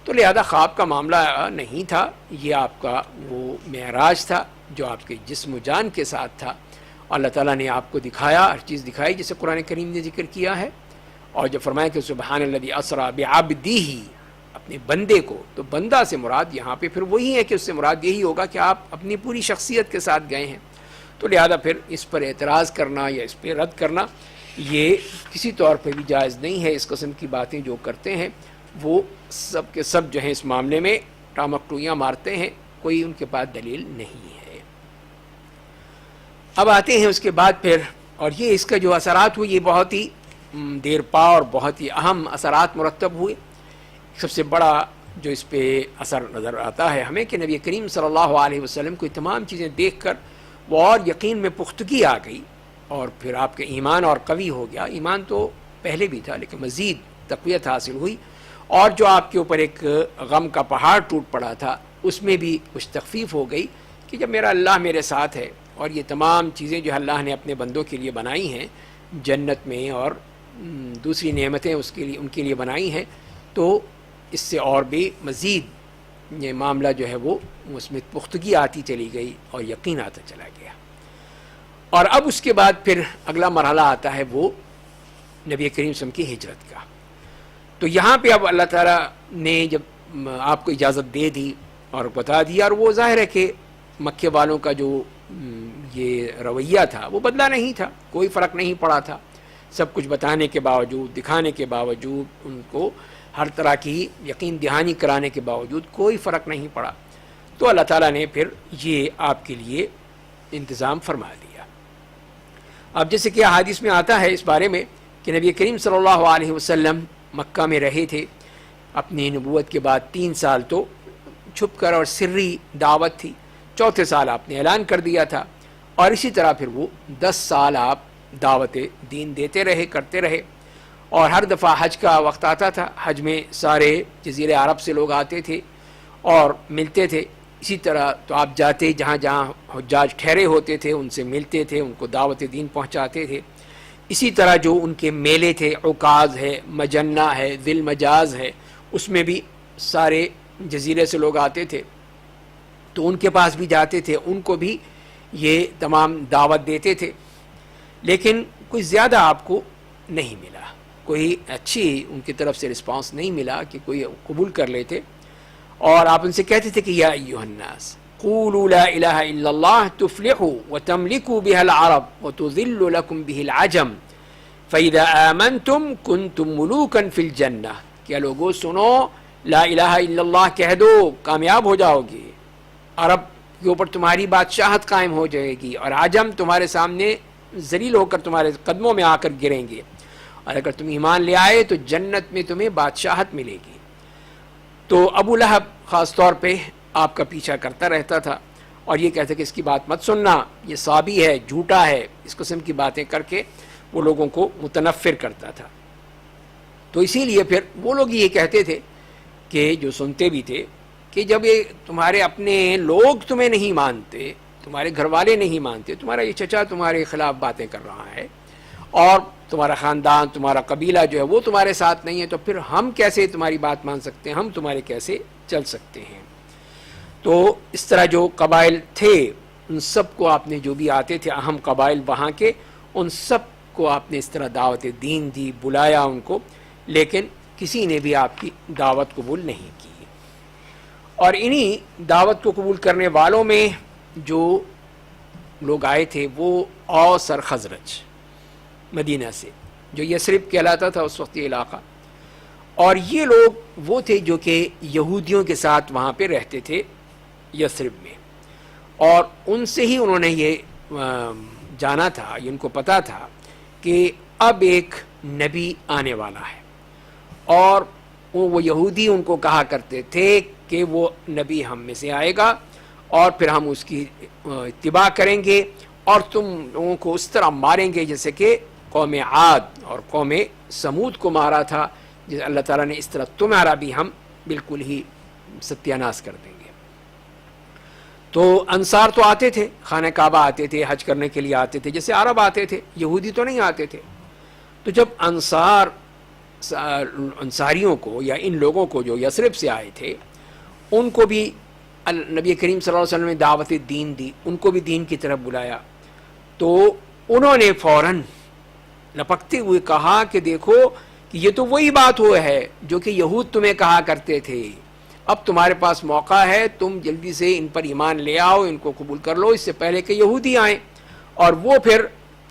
تو لہذا خواب کا معاملہ نہیں تھا، یہ آپ کا وہ معراج تھا جو آپ کے جسم و جان کے ساتھ تھا، اللہ تعالیٰ نے آپ کو دکھایا، ہر چیز دکھائی جسے قرآن کریم نے ذکر کیا ہے۔ اور جب فرمایا کہ سبحان الذی اسریٰ بعبدہ، اپنے بندے کو، تو بندہ سے مراد یہاں پہ پھر وہی ہے کہ اس سے مراد یہی ہوگا کہ آپ اپنی پوری شخصیت کے ساتھ گئے ہیں۔ تو لہذا پھر اس پر اعتراض کرنا یا اس پہ رد کرنا یہ کسی طور پہ بھی جائز نہیں ہے۔ اس قسم کی باتیں جو کرتے ہیں وہ سب کے سب جو ہیں اس معاملے میں ٹامکٹویاں مارتے ہیں، کوئی ان کے پاس دلیل نہیں ہے۔ اب آتے ہیں اس کے بعد پھر، اور یہ اس کا جو اثرات ہوئے یہ بہت ہی دیر پا اور بہت ہی اہم اثرات مرتب ہوئے. سب سے بڑا جو اس پہ اثر نظر آتا ہے ہمیں کہ نبی کریم صلی اللہ علیہ وسلم کو تمام چیزیں دیکھ کر وہ اور یقین میں پختگی آ گئی، اور پھر آپ کا ایمان اور قوی ہو گیا. ایمان تو پہلے بھی تھا لیکن مزید تقویت حاصل ہوئی، اور جو آپ کے اوپر ایک غم کا پہاڑ ٹوٹ پڑا تھا اس میں بھی کچھ تخفیف ہو گئی کہ جب میرا اللہ میرے ساتھ ہے، اور یہ تمام چیزیں جو اللہ نے اپنے بندوں کے لیے بنائی ہیں جنت میں اور دوسری نعمتیں ان کے لیے بنائی ہیں، تو اس سے اور بھی مزید یہ معاملہ جو ہے وہ اس میں پختگی آتی چلی گئی اور یقین آتا چلا گیا. اور اب اس کے بعد پھر اگلا مرحلہ آتا ہے وہ نبی کریم صلی اللہ علیہ وسلم کی ہجرت کا. تو یہاں پہ اب اللہ تعالیٰ نے جب آپ کو اجازت دے دی اور بتا دیا، اور وہ ظاہر ہے کہ مکے والوں کا جو یہ رویہ تھا وہ بدلا نہیں تھا، کوئی فرق نہیں پڑا تھا. سب کچھ بتانے کے باوجود، دکھانے کے باوجود، ان کو ہر طرح کی یقین دہانی کرانے کے باوجود کوئی فرق نہیں پڑا. تو اللہ تعالیٰ نے پھر یہ آپ کے لیے انتظام فرما دیا. اب جیسے کہ احادیث میں آتا ہے اس بارے میں کہ نبی کریم صلی اللہ علیہ وسلم مکہ میں رہے تھے. اپنی نبوت کے بعد 3 سال تو چھپ کر اور سری دعوت تھی، چوتھے سال آپ نے اعلان کر دیا تھا، اور اسی طرح پھر وہ 10 سال آپ دعوت دین دیتے رہے، کرتے رہے. اور ہر دفعہ حج کا وقت آتا تھا، حج میں سارے جزیرے عرب سے لوگ آتے تھے اور ملتے تھے. اسی طرح تو آپ جاتے جہاں جہاں حجاج ٹھہرے ہوتے تھے ان سے ملتے تھے، ان کو دعوت دین پہنچاتے تھے. اسی طرح جو ان کے میلے تھے، عکاظ ہے، مجنہ ہے، ذی المجاز ہے، اس میں بھی سارے جزیرے سے لوگ آتے تھے، تو ان کے پاس بھی جاتے تھے، ان کو بھی یہ تمام دعوت دیتے تھے. لیکن کوئی زیادہ آپ کو نہیں ملا، کوئی اچھی ان کی طرف سے رسپانس نہیں ملا کہ کوئی قبول کر لیتے. اور آپ ان سے کہتے تھے کہ یا ایھا الناس قولوا لا الہ الا اللہ تفلحوا وتملکوا بها العرب وتذل لكم به العجم فاذا آمنتم كنتم ملوکا فی الجنہ. کیا لوگوں سنو، لا الہ الا اللہ کہہ دو، کامیاب ہو جاؤ گے، عرب کے اوپر تمہاری بادشاہت قائم ہو جائے گی، اور عجم تمہارے سامنے ذلیل ہو کر تمہارے قدموں میں آ کر گریں گے، اور اگر تم ایمان لے آئے تو جنت میں تمہیں بادشاہت ملے گی. تو ابو لہب خاص طور پہ آپ کا پیچھا کرتا رہتا تھا اور یہ کہتے کہ اس کی بات مت سننا، یہ صابی ہے، جھوٹا ہے، اس قسم کی باتیں کر کے وہ لوگوں کو متنفر کرتا تھا. تو اسی لیے پھر وہ لوگ یہ کہتے تھے کہ جو سنتے بھی تھے کہ جب یہ تمہارے اپنے لوگ تمہیں نہیں مانتے، تمہارے گھر والے نہیں مانتے، تمہارا یہ چچا تمہارے خلاف باتیں کر رہا ہے، اور تمہارا خاندان، تمہارا قبیلہ جو ہے وہ تمہارے ساتھ نہیں ہے، تو پھر ہم کیسے تمہاری بات مان سکتے ہیں، ہم تمہارے کیسے چل سکتے ہیں. تو اس طرح جو قبائل تھے ان سب کو آپ نے، جو بھی آتے تھے اہم قبائل وہاں کے، ان سب کو آپ نے اس طرح دعوت دین دی، بلایا ان کو، لیکن کسی نے بھی آپ کی دعوت قبول نہیں کی. اور انہی دعوت کو قبول کرنے والوں میں جو لوگ آئے تھے وہ اوس اور خزرج مدینہ سے، جو یثرب کہلاتا تھا اس وقت یہ علاقہ. اور یہ لوگ وہ تھے جو کہ یہودیوں کے ساتھ وہاں پہ رہتے تھے یثرب میں، اور ان سے ہی انہوں نے یہ جانا تھا، ان کو پتا تھا کہ اب ایک نبی آنے والا ہے. اور وہ یہودی ان کو کہا کرتے تھے کہ وہ نبی ہم میں سے آئے گا اور پھر ہم اس کی اتباع کریں گے، اور تم لوگوں کو اس طرح ماریں گے جیسے کہ قوم عاد اور قوم سمود کو مارا تھا، جیسے اللہ تعالیٰ نے اس طرح تمہارا بھی ہم بالکل ہی ستیہ ناش کر دیں گے. تو انصار تو آتے تھے، خانہ کعبہ آتے تھے، حج کرنے کے لیے آتے تھے جیسے عرب آتے تھے، یہودی تو نہیں آتے تھے. تو جب انصاریوں کو یا ان لوگوں کو جو یثرب سے آئے تھے ان کو بھی نبی کریم صلی اللہ علیہ وسلم نے دعوت دین دی، ان کو بھی دین کی طرف بلایا. تو انہوں نے فوراً لپکتے ہوئے کہا کہ دیکھو کہ یہ تو وہی بات ہوا ہے جو کہ یہود تمہیں کہا کرتے تھے، اب تمہارے پاس موقع ہے، تم جلدی سے ان پر ایمان لے آؤ، ان کو قبول کر لو، اس سے پہلے کہ یہودی آئیں اور وہ پھر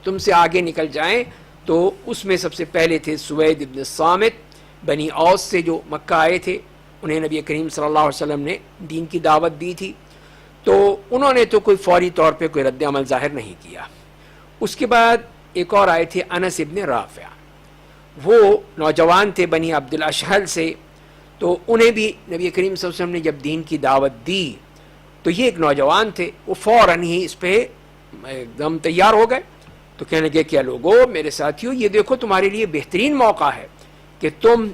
تم سے آگے نکل جائیں. تو اس میں سب سے پہلے تھے سوید ابن صامت بنی اوس سے جو مکہ آئے تھے، انہیں نبی کریم صلی اللہ علیہ وسلم نے دین کی دعوت دی تھی. تو انہوں نے تو کوئی فوری طور پہ کوئی رد عمل ظاہر نہیں کیا. اس کے بعد ایک اور آئے تھے انس ابن رافع، وہ نوجوان تھے بنی عبد الاشہل سے، تو انہیں بھی نبی کریم صلی اللہ علیہ وسلم نے جب دین کی دعوت دی تو یہ ایک نوجوان تھے، وہ فوراً ہی اس پہ ایک دم تیار ہو گئے. تو کہنے لگے کیا لوگوں، میرے ساتھیوں، یہ دیکھو تمہارے لیے بہترین موقع ہے کہ تم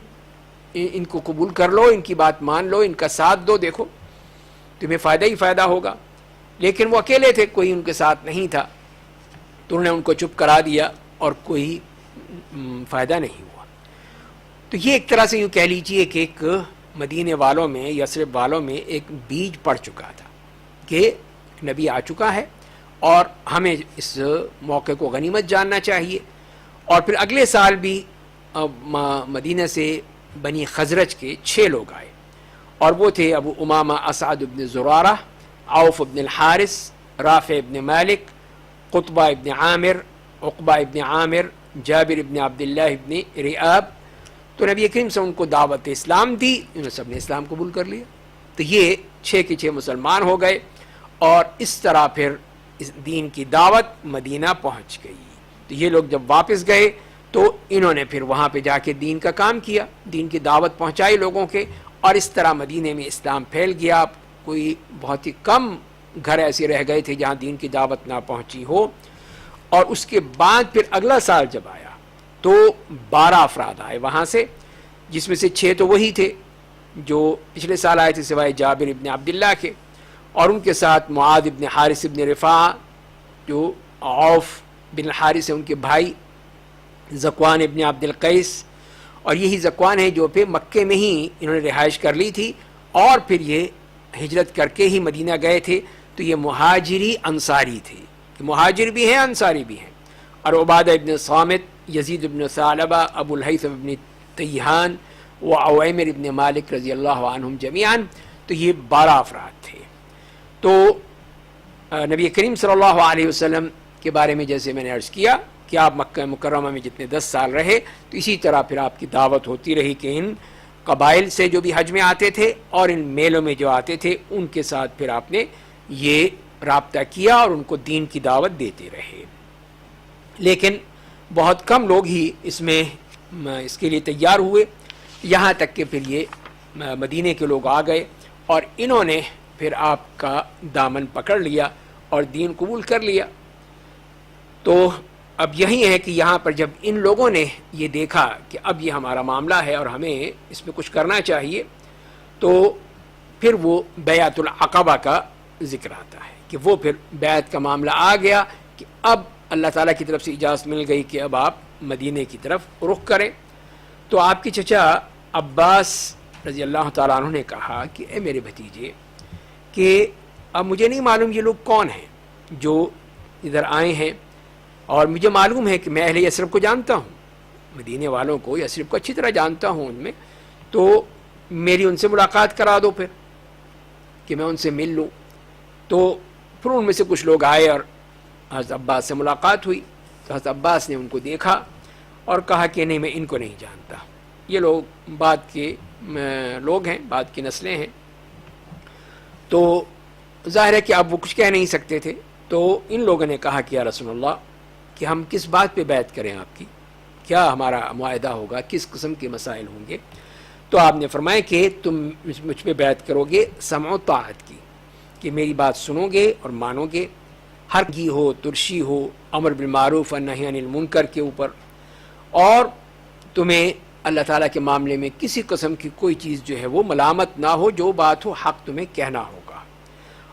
ان کو قبول کر لو، ان کی بات مان لو، ان کا ساتھ دو، دیکھو تمہیں فائدہ ہی فائدہ ہوگا. لیکن وہ اکیلے تھے، کوئی ان کے ساتھ نہیں تھا، تو انہوں نے ان کو چپ کرا دیا اور کوئی فائدہ نہیں ہوا. تو یہ ایک طرح سے یوں کہہ لیجئے کہ ایک مدینے والوں میں، یثرب والوں میں ایک بیج پڑ چکا تھا کہ نبی آ چکا ہے اور ہمیں اس موقع کو غنیمت جاننا چاہیے. اور پھر اگلے سال بھی مدینہ سے بنی خزرج کے 6 لوگ آئے، اور وہ تھے ابو امامہ اسعد بن زرارہ، عوف بن الحارث، رافع بن مالک، قطبہ ابن عامر، عقبہ ابن عامر، جابر ابن عبداللہ ابن ریاب. تو نبی کریم سے ان کو دعوت اسلام دی، انہوں سب نے اسلام قبول کر لیا. تو یہ 6 کے 6 مسلمان ہو گئے، اور اس طرح پھر اس دین کی دعوت مدینہ پہنچ گئی. تو یہ لوگ جب واپس گئے تو انہوں نے پھر وہاں پہ جا کے دین کا کام کیا، دین کی دعوت پہنچائی لوگوں کے، اور اس طرح مدینے میں اسلام پھیل گیا. کوئی بہت ہی کم گھر ایسے رہ گئے تھے جہاں دین کی دعوت نہ پہنچی ہو. اور اس کے بعد پھر اگلا سال جب آیا تو 12 افراد آئے وہاں سے، جس میں سے 6 تو وہی تھے جو پچھلے سال آئے تھے سوائے جابر ابن عبداللہ کے، اور ان کے ساتھ معاذ ابن حارث ابن رفاعہ جو عوف بن حارث ہیں ان کے بھائی، ذکوان ابن عبد القیس، اور یہی ذکوان ہیں جو پہ مکے میں ہی انہوں نے رہائش کر لی تھی اور پھر یہ ہجرت کر کے ہی مدینہ گئے تھے. تو یہ مہاجری انصاری تھے، کہ مہاجر بھی ہیں انصاری بھی ہیں. اور عبادہ ابن صامت، یزید ابن ثعلبہ، ابو الہیثم ابن تیہان و عویمر ابن مالک رضی اللہ عنہم جمیعاً. تو یہ 12 افراد تھے. تو نبی کریم صلی اللہ علیہ وسلم کے بارے میں جیسے میں نے عرض کیا کہ آپ مکہ مکرمہ میں جتنے 10 سال رہے تو اسی طرح پھر آپ کی دعوت ہوتی رہی کہ ان قبائل سے جو بھی حج میں آتے تھے اور ان میلوں میں جو آتے تھے ان کے ساتھ پھر آپ نے یہ رابطہ کیا اور ان کو دین کی دعوت دیتے رہے. لیکن بہت کم لوگ ہی اس کے لیے تیار ہوئے، یہاں تک کہ پھر یہ مدینے کے لوگ آ گئے اور انہوں نے پھر آپ کا دامن پکڑ لیا اور دین قبول کر لیا. تو اب یہی ہے کہ یہاں پر جب ان لوگوں نے یہ دیکھا کہ اب یہ ہمارا معاملہ ہے اور ہمیں اس میں کچھ کرنا چاہیے، تو پھر وہ بیعت العقبہ کا ذکر آتا ہے کہ وہ پھر بیعت کا معاملہ آ گیا کہ اب اللہ تعالیٰ کی طرف سے اجازت مل گئی کہ اب آپ مدینے کی طرف رخ کریں. تو آپ کے چچا عباس رضی اللہ تعالیٰ عنہ نے کہا کہ اے میرے بھتیجے، کہ اب مجھے نہیں معلوم یہ لوگ کون ہیں جو ادھر آئے ہیں، اور مجھے معلوم ہے کہ میں اہل یثرب کو جانتا ہوں، مدینے والوں کو، یثرب کو اچھی طرح جانتا ہوں ان میں، تو میری ان سے ملاقات کرا دو پھر کہ میں ان سے مل لوں. تو پھر ان میں سے کچھ لوگ آئے اور حضرت عباس سے ملاقات ہوئی. تو حضرت عباس نے ان کو دیکھا اور کہا کہ نہیں، میں ان کو نہیں جانتا، یہ لوگ بعد کے لوگ ہیں، بعد کی نسلیں ہیں. تو ظاہر ہے کہ اب وہ کچھ کہہ نہیں سکتے تھے. تو ان لوگوں نے کہا کہ یا رسول اللہ، کہ ہم کس بات پہ بیعت کریں آپ کی، کیا ہمارا معاہدہ ہوگا، کس قسم کے مسائل ہوں گے؟ تو آپ نے فرمایا کہ تم مجھ پہ بیعت کرو گے سمع و طاعت کی، کہ میری بات سنو گے اور مانو گے، ہر گھی ہو، ترشی ہو، امر بالمعروف اور نہی عن المنکر کے اوپر، اور تمہیں اللہ تعالیٰ کے معاملے میں کسی قسم کی کوئی چیز جو ہے وہ ملامت نہ ہو، جو بات ہو حق تمہیں کہنا ہوگا،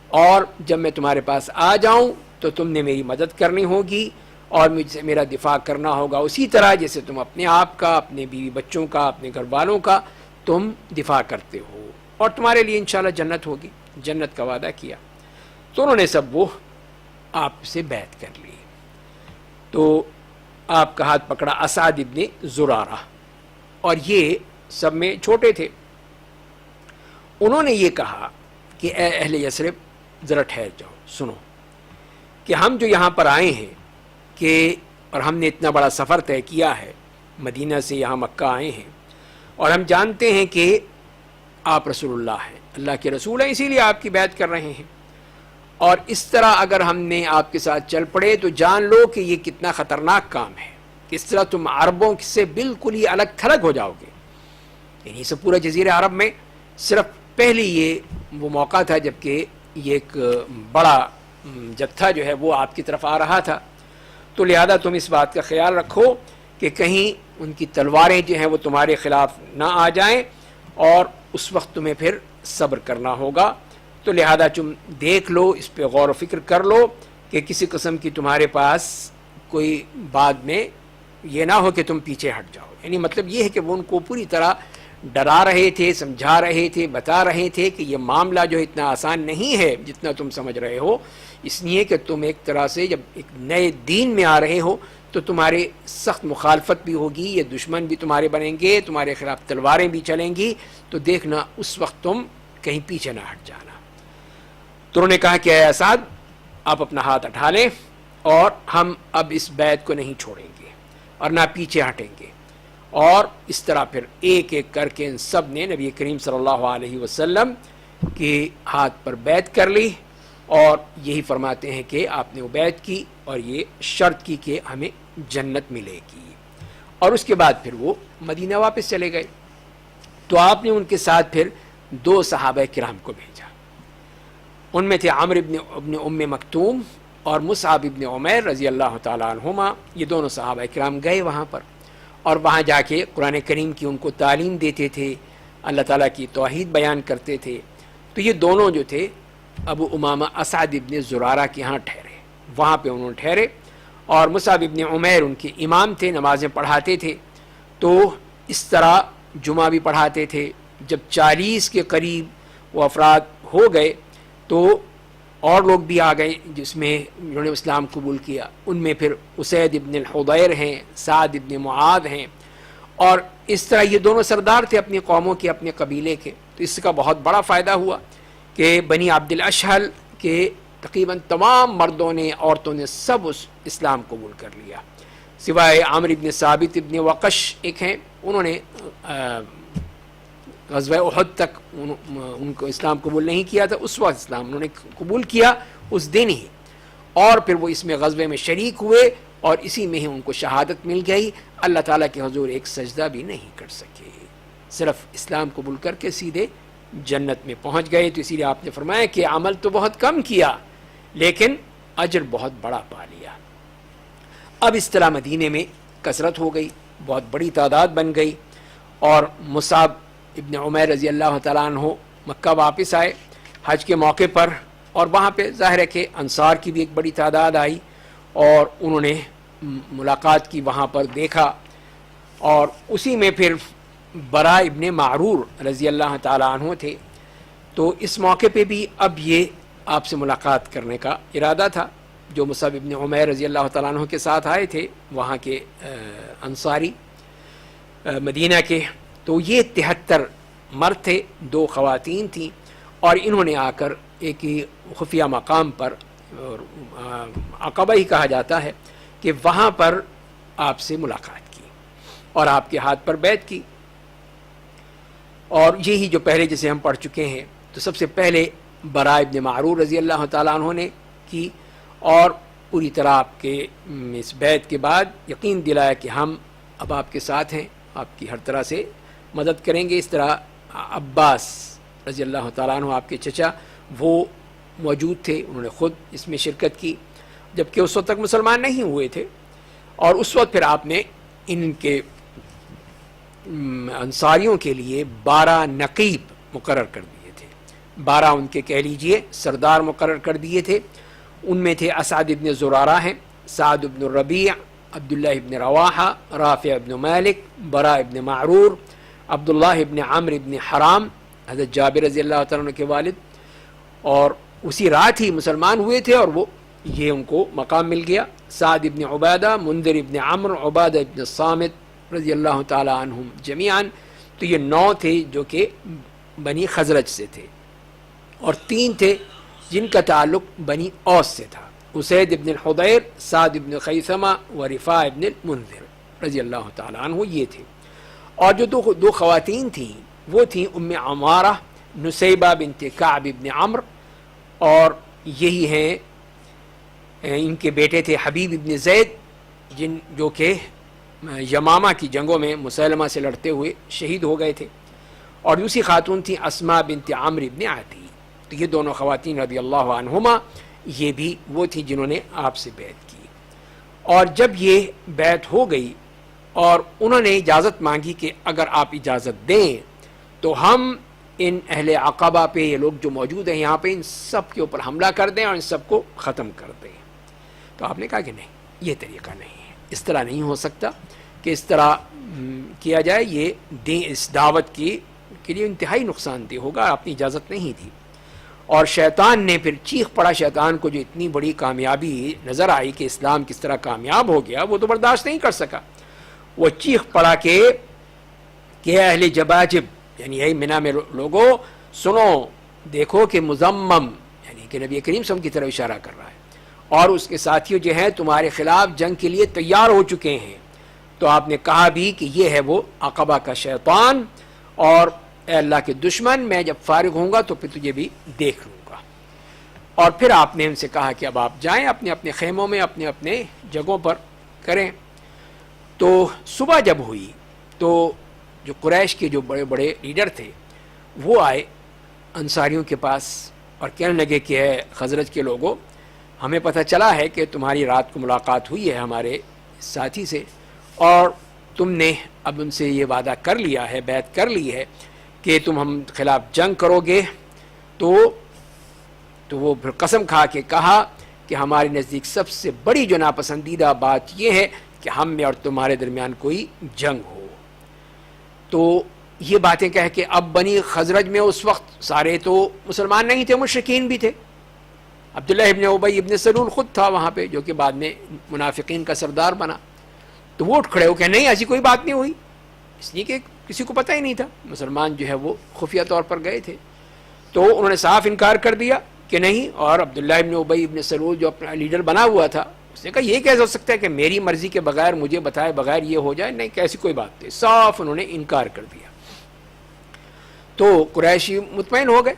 اور جب میں تمہارے پاس آ جاؤں تو تم نے میری مدد کرنی ہوگی اور مجھ سے میرا دفاع کرنا ہوگا اسی طرح جیسے تم اپنے آپ کا، اپنے بیوی بچوں کا، اپنے گھر والوں کا تم دفاع کرتے ہو، اور تمہارے لیے انشاءاللہ جنت ہوگی، جنت کا وعدہ کیا. تو انہوں نے سب وہ آپ سے بیعت کر لی. تو آپ کا ہاتھ پکڑا اسعد ابن زرارہ، اور یہ سب میں چھوٹے تھے. انہوں نے یہ کہا کہ اے اہل یثرب، ذرا ٹھہر جاؤ، سنو کہ ہم جو یہاں پر آئے ہیں کہ اور ہم نے اتنا بڑا سفر طے کیا ہے، مدینہ سے یہاں مکہ آئے ہیں، اور ہم جانتے ہیں کہ آپ رسول اللہ ہیں، اللہ کے رسول ہیں، اسی لیے آپ کی بیعت کر رہے ہیں. اور اس طرح اگر ہم نے آپ کے ساتھ چل پڑے تو جان لو کہ یہ کتنا خطرناک کام ہے. کہ اس طرح تم عربوں سے بالکل ہی الگ تھلگ ہو جاؤ گے. یعنی اس پورے جزیرہ عرب میں صرف پہلی یہ وہ موقع تھا جب کہ یہ ایک بڑا جتھا جو ہے وہ آپ کی طرف آ رہا تھا. تو لہذا تم اس بات کا خیال رکھو کہ کہیں ان کی تلواریں جو ہیں وہ تمہارے خلاف نہ آ جائیں، اور اس وقت تمہیں پھر صبر کرنا ہوگا. تو لہذا تم دیکھ لو، اس پہ غور و فکر کر لو کہ کسی قسم کی تمہارے پاس کوئی بعد میں یہ نہ ہو کہ تم پیچھے ہٹ جاؤ. یعنی مطلب یہ ہے کہ وہ ان کو پوری طرح ڈرا رہے تھے، سمجھا رہے تھے، بتا رہے تھے کہ یہ معاملہ جو اتنا آسان نہیں ہے جتنا تم سمجھ رہے ہو، اس لیے کہ تم ایک طرح سے جب ایک نئے دین میں آ رہے ہو تو تمہارے سخت مخالفت بھی ہوگی، یہ دشمن بھی تمہارے بنیں گے، تمہارے خلاف تلواریں بھی چلیں گی. تو دیکھنا اس وقت تم کہیں پیچھے نہ ہٹ جانا. تو انہوں نے کہا کہ اے اسد، آپ اپنا ہاتھ اٹھا لیں اور ہم اب اس بیعت کو نہیں چھوڑیں گے اور نہ پیچھے ہٹیں گے. اور اس طرح پھر ایک ایک کر کے ان سب نے نبی کریم صلی اللہ علیہ وسلم کے ہاتھ پر بیعت کر لی، اور یہی فرماتے ہیں کہ آپ نے وہ بیعت کی اور یہ شرط کی کہ ہمیں جنت ملے گی. اور اس کے بعد پھر وہ مدینہ واپس چلے گئے. تو آپ نے ان کے ساتھ پھر 2 صحابہ کرام کو بھیجا. ان میں تھے عمرو ابن ام مکتوم اور مصعب ابن عمیر رضی اللہ تعالیٰ عنہما. یہ دونوں صحابہ کرام گئے وہاں پر، اور وہاں جا کے قرآن کریم کی ان کو تعلیم دیتے تھے، اللہ تعالیٰ کی توحید بیان کرتے تھے. تو یہ دونوں جو تھے ابو امامہ اسعد ابن زرارہ کے ہاں ٹھہرے، وہاں پہ انہوں نے ٹھہرے. اور مصعب ابن عمیر ان کے امام تھے، نمازیں پڑھاتے تھے. تو اس طرح جمعہ بھی پڑھاتے تھے. جب 40 کے قریب وہ افراد ہو گئے تو اور لوگ بھی آ گئے جس میں انہوں نے اسلام قبول کیا. ان میں پھر اسید ابن الحضیر ہیں، سعد ابن معاذ ہیں، اور اس طرح یہ دونوں سردار تھے اپنی قوموں کے، اپنے قبیلے کے. تو اس کا بہت بڑا فائدہ ہوا کہ بنی عبد الاشہل کے تقریباً تمام مردوں نے، عورتوں نے سب اس اسلام قبول کر لیا، سوائے عامر ابن ثابت ابن وقش ایک ہیں، انہوں نے غزوہ احد تک ان کو اسلام قبول نہیں کیا تھا. اس وقت اسلام انہوں نے قبول کیا اس دن ہی، اور پھر وہ اس میں غزوے میں شریک ہوئے اور اسی میں ہی ان کو شہادت مل گئی. اللہ تعالیٰ کے حضور ایک سجدہ بھی نہیں کر سکے، صرف اسلام قبول کر کے سیدھے جنت میں پہنچ گئے. تو اسی لیے آپ نے فرمایا کہ عمل تو بہت کم کیا لیکن اجر بہت بڑا پا لیا. اب اس طرح مدینے میں کثرت ہو گئی، بہت بڑی تعداد بن گئی، اور مصعب ابن عمیر رضی اللہ تعالیٰ عنہ مکہ واپس آئے حج کے موقع پر، اور وہاں پہ ظاہر ہے کہ انصار کی بھی ایک بڑی تعداد آئی، اور انہوں نے ملاقات کی، وہاں پر دیکھا. اور اسی میں پھر برا ابن معرور رضی اللہ تعالیٰ عنہ تھے. تو اس موقع پہ بھی اب یہ آپ سے ملاقات کرنے کا ارادہ تھا. جو مصعب ابن عمیر رضی اللہ تعالیٰ عنہ کے ساتھ آئے تھے وہاں کے انصاری مدینہ کے، تو یہ 73 مرد تھے، 2 خواتین تھیں، اور انہوں نے آ کر ایک ہی خفیہ مقام پر، اور عقبہ ہی کہا جاتا ہے، کہ وہاں پر آپ سے ملاقات کی اور آپ کے ہاتھ پر بیعت کی. اور یہی جو پہلے جسے ہم پڑھ چکے ہیں، تو سب سے پہلے برا ابن معرور رضی اللہ تعالیٰ عنہ نے کی، اور پوری طرح آپ کے اس بیعت کے بعد یقین دلایا کہ ہم اب آپ کے ساتھ ہیں، آپ کی ہر طرح سے مدد کریں گے. اس طرح عباس رضی اللہ تعالیٰ عنہ آپ کے چچا وہ موجود تھے، انہوں نے خود اس میں شرکت کی، جبکہ اس وقت تک مسلمان نہیں ہوئے تھے. اور اس وقت پھر آپ نے ان کے انصاریوں کے لیے 12 نقیب مقرر کر دیے تھے، 12 ان کے کہہ لیجئے سردار مقرر کر دیے تھے. ان میں تھے اسعد ابن زرارہ ہیں، سعد ابن الربیع، عبداللہ ابن رواحہ، رافع ابن مالک، برا ابن معرور، عبداللہ ابن عمر ابن حرام، حضرت جابر رضی اللہ تعالیٰ عنہ کے والد، اور اسی رات ہی مسلمان ہوئے تھے اور وہ یہ ان کو مقام مل گیا. سعد ابن عبادہ، منذر ابن عمر، عبادہ ابن الصامت رضی اللہ تعالیٰ عنہم جمیعاً. تو یہ 9 تھے جو کہ بنی خزرج سے تھے، اور 3 تھے جن کا تعلق بنی اوس سے تھا، اسید ابن الحضیر، سعد ابن خیثمہ و رفاع ابن المنذر رضی اللہ تعالیٰ عنہ، یہ تھے. اور جو دو خواتین تھیں وہ تھیں ام عمارہ نسیبہ بنت کعب ابن عمر، اور یہی ہیں ان کے بیٹے تھے حبیب ابن زید جو کہ یمامہ کی جنگوں میں مسلمہ سے لڑتے ہوئے شہید ہو گئے تھے، اور دوسری خاتون تھیں اسماء بنت عمرو بن عدی. تو یہ دونوں خواتین رضی اللہ عنہما یہ بھی وہ تھیں جنہوں نے آپ سے بیعت کی. اور جب یہ بیعت ہو گئی اور انہوں نے اجازت مانگی کہ اگر آپ اجازت دیں تو ہم ان اہل عقبہ پہ، یہ لوگ جو موجود ہیں یہاں پہ، ان سب کے اوپر حملہ کر دیں اور ان سب کو ختم کر دیں. تو آپ نے کہا کہ نہیں، یہ طریقہ نہیں ہے، اس طرح نہیں ہو سکتا کہ اس طرح کیا جائے. یہ دیں اس دعوت کے لیے انتہائی نقصان دہ ہوگا. آپ نے اجازت نہیں دی. اور شیطان نے پھر چیخ پڑا. شیطان کو جو اتنی بڑی کامیابی نظر آئی کہ اسلام کس طرح کامیاب ہو گیا، وہ تو برداشت نہیں کر سکا. وہ چیخ پڑا کہ اہل جباجب، یعنی یہی منا میں لوگوں سنو، دیکھو کہ مزمم یعنی کہ نبی کریم صلی اللہ علیہ وسلم کی طرف اشارہ کر رہا ہے، اور اس کے ساتھیوں جو ہیں تمہارے خلاف جنگ کے لیے تیار ہو چکے ہیں. تو آپ نے کہا بھی کہ یہ ہے وہ عقبہ کا شیطان، اور اے اللہ کے دشمن، میں جب فارغ ہوں گا تو پھر تجھے بھی دیکھ لوں گا. اور پھر آپ نے ان سے کہا کہ اب آپ جائیں اپنے اپنے خیموں میں، اپنے اپنے جگہوں پر کریں. تو صبح جب ہوئی تو جو قریش کے جو بڑے بڑے لیڈر تھے وہ آئے انصاریوں کے پاس اور کہنے لگے کہ اے خزرج کے لوگوں، ہمیں پتہ چلا ہے کہ تمہاری رات کو ملاقات ہوئی ہے ہمارے ساتھی سے، اور تم نے اب ان سے یہ وعدہ کر لیا ہے، بیعت کر لی ہے کہ تم ہم خلاف جنگ کرو گے. تو وہ پھر قسم کھا کے کہا کہ ہمارے نزدیک سب سے بڑی جو ناپسندیدہ بات یہ ہے کہ ہم میں اور تمہارے درمیان کوئی جنگ ہو. تو یہ باتیں کہہ کے اب بنی خزرج میں اس وقت سارے تو مسلمان نہیں تھے، مشرکین بھی تھے. عبداللہ ابن ابی ابن سلول خود تھا وہاں پہ، جو کہ بعد میں منافقین کا سردار بنا. تو وہ اٹھ کھڑے ہو کہ نہیں، ایسی کوئی بات نہیں ہوئی، اس لیے کہ کسی کو پتہ ہی نہیں تھا. مسلمان جو ہے وہ خفیہ طور پر گئے تھے. تو انہوں نے صاف انکار کر دیا کہ نہیں. اور عبداللہ ابن ابی ابن سلول جو اپنا لیڈر بنا ہوا تھا، اس نے کہا یہ کیسے ہو سکتا ہے کہ میری مرضی کے بغیر، مجھے بتائے بغیر یہ ہو جائے؟ نہیں، کیسی کوئی بات نہیں. صاف انہوں نے انکار کر دیا. تو قریشی مطمئن ہو گئے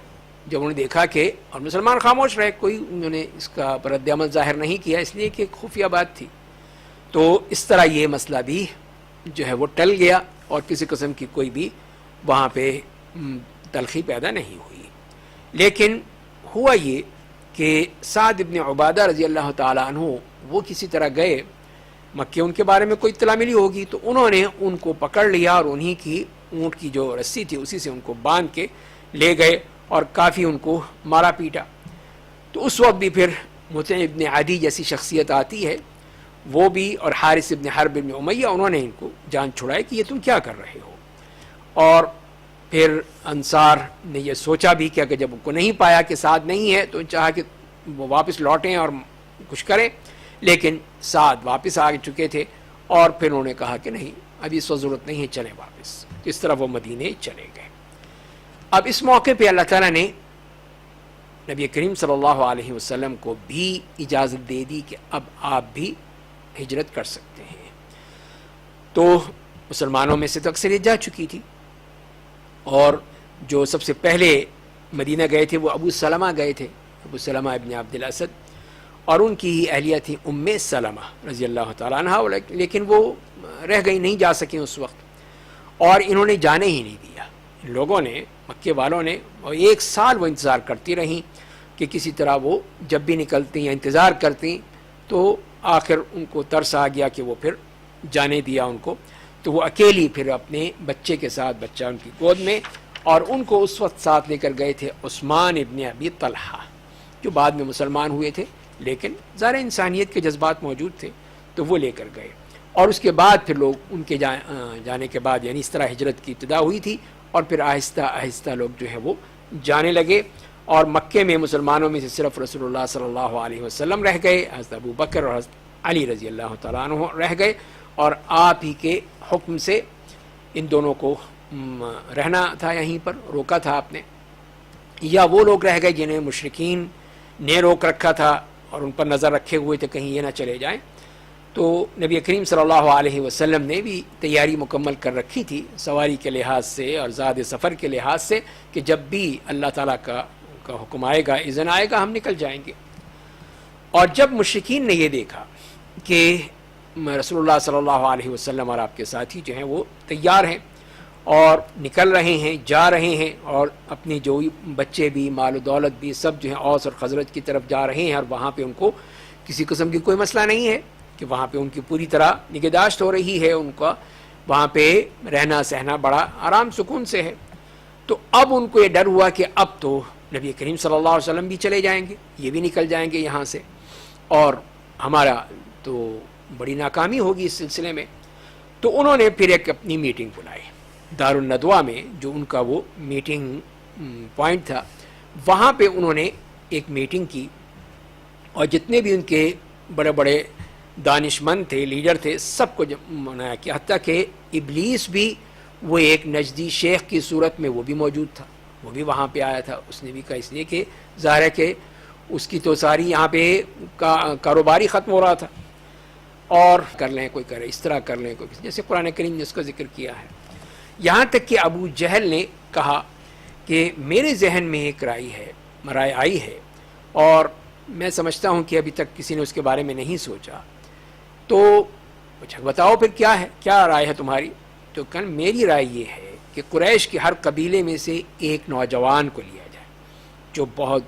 جب انہوں نے دیکھا کہ، اور مسلمان خاموش رہے، کوئی انہوں نے اس کا رد عمل ظاہر نہیں کیا، اس لیے کہ خفیہ بات تھی. تو اس طرح یہ مسئلہ بھی جو ہے وہ ٹل گیا، اور کسی قسم کی کوئی بھی وہاں پہ تلخی پیدا نہیں ہوئی. لیکن ہوا یہ کہ سعد ابن عبادہ رضی اللہ تعالیٰ عنہ وہ کسی طرح گئے مکہ، ان کے بارے میں کوئی اطلاع ملی ہوگی، تو انہوں نے ان کو پکڑ لیا اور انہی کی اونٹ کی جو رسی تھی اسی سے ان کو باندھ کے لے گئے اور کافی ان کو مارا پیٹا. تو اس وقت بھی پھر مطع ابن عدی جیسی شخصیت آتی ہے، وہ بھی، اور حارث ابن حرب ابن امیہ، انہوں نے ان کو جان چھڑائی کہ یہ تم کیا کر رہے ہو. اور پھر انصار نے یہ سوچا بھی کہ اگر جب ان کو نہیں پایا کہ سعد نہیں ہے تو چاہا کہ وہ واپس لوٹیں اور کچھ کریں، لیکن سعد واپس آ چکے تھے. اور پھر انہوں نے کہا کہ نہیں، ابھی اس وقت ضرورت نہیں ہے، چلیں واپس. تو اس طرح وہ مدینے چلے گئے. اب اس موقع پہ اللہ تعالیٰ نے نبی کریم صلی اللہ علیہ وسلم کو بھی اجازت دے دی کہ اب آپ بھی ہجرت کر سکتے ہیں. تو مسلمانوں میں سے تو اکثریت جا چکی تھی، اور جو سب سے پہلے مدینہ گئے تھے وہ ابو سلمہ گئے تھے، ابو سلمہ ابن عبد الاسد، اور ان کی ہی اہلیہ تھی ام سلمہ رضی اللہ تعالیٰ عنہ. لیکن وہ رہ گئی، نہیں جا سکیں اس وقت، اور انہوں نے جانے ہی نہیں دیا. ان لوگوں نے، مکے والوں نے، اور 1 سال وہ انتظار کرتی رہیں کہ کسی طرح وہ جب بھی نکلتی یا انتظار کرتی، تو آخر ان کو ترس آ گیا کہ وہ پھر جانے دیا ان کو. تو وہ اکیلی پھر اپنے بچے کے ساتھ، بچہ ان کی گود میں، اور ان کو اس وقت ساتھ لے کر گئے تھے عثمان ابن ابی طلحہ، جو بعد میں مسلمان ہوئے تھے، لیکن ظاہر انسانیت کے جذبات موجود تھے تو وہ لے کر گئے. اور اس کے بعد پھر لوگ ان کے جانے کے بعد، یعنی اس طرح ہجرت کی ابتدا ہوئی تھی، اور پھر آہستہ آہستہ لوگ جو ہے وہ جانے لگے. اور مکے میں مسلمانوں میں سے صرف رسول اللہ صلی اللہ علیہ وسلم رہ گئے، حضرت ابو بکر اور حضرت علی رضی اللہ تعالیٰ عنہ رہ گئے، اور آپ ہی کے حکم سے ان دونوں کو رہنا تھا، یہیں پر روکا تھا آپ نے. یا وہ لوگ رہ گئے جنہیں مشرکین نے روک رکھا تھا اور ان پر نظر رکھے ہوئے تھے کہیں یہ نہ چلے جائیں. تو نبی کریم صلی اللہ علیہ وسلم نے بھی تیاری مکمل کر رکھی تھی سواری کے لحاظ سے اور زاد سفر کے لحاظ سے، کہ جب بھی اللہ تعالیٰ کا حکم آئے گا، اذن آئے گا، ہم نکل جائیں گے. اور جب مشرکین نے یہ دیکھا کہ رسول اللہ صلی اللہ علیہ وسلم اور آپ کے ساتھی جو ہیں وہ تیار ہیں اور نکل رہے ہیں، جا رہے ہیں، اور اپنے جو بچے بھی، مال و دولت بھی، سب جو ہیں اوس اور خزرج کی طرف جا رہے ہیں، اور وہاں پہ ان کو کسی قسم کی کوئی مسئلہ نہیں ہے کہ وہاں پہ ان کی پوری طرح نگہداشت ہو رہی ہے، ان کا وہاں پہ رہنا سہنا بڑا آرام سکون سے ہے۔ تو اب ان کو یہ ڈر ہوا کہ اب تو نبی کریم صلی اللہ علیہ وسلم بھی چلے جائیں گے، یہ بھی نکل جائیں گے یہاں سے، اور ہمارا تو بڑی ناکامی ہوگی اس سلسلے میں۔ تو انہوں نے پھر ایک اپنی میٹنگ بلائی دار الندوہ میں، جو ان کا وہ میٹنگ پوائنٹ تھا، وہاں پہ انہوں نے ایک میٹنگ کی، اور جتنے بھی ان کے بڑے بڑے دانش مند تھے، لیڈر تھے، سب کو منایا کیا، حتیٰ کہ ابلیس بھی وہ ایک نجدی شیخ کی صورت میں وہ بھی موجود تھا، وہ بھی وہاں پہ آیا تھا۔ اس نے بھی کہا، اس لیے کہ ظاہر ہے کہ اس کی تو ساری یہاں پہ کاروباری ختم ہو رہا تھا، اور کر لیں کوئی کرے، اس طرح کر لیں کوئی، جیسے قرآن کریم نے اس کا ذکر کیا ہے۔ یہاں تک کہ ابو جہل نے کہا کہ میرے ذہن میں ایک رائے آئی ہے، اور میں سمجھتا ہوں کہ ابھی تک کسی نے اس کے بارے میں نہیں سوچا، تو اچھا بتاؤ پھر کیا ہے، کیا رائے ہے تمہاری؟ تو کہ میری رائے یہ ہے کہ قریش کے ہر قبیلے میں سے ایک نوجوان کو لیا جائے جو بہت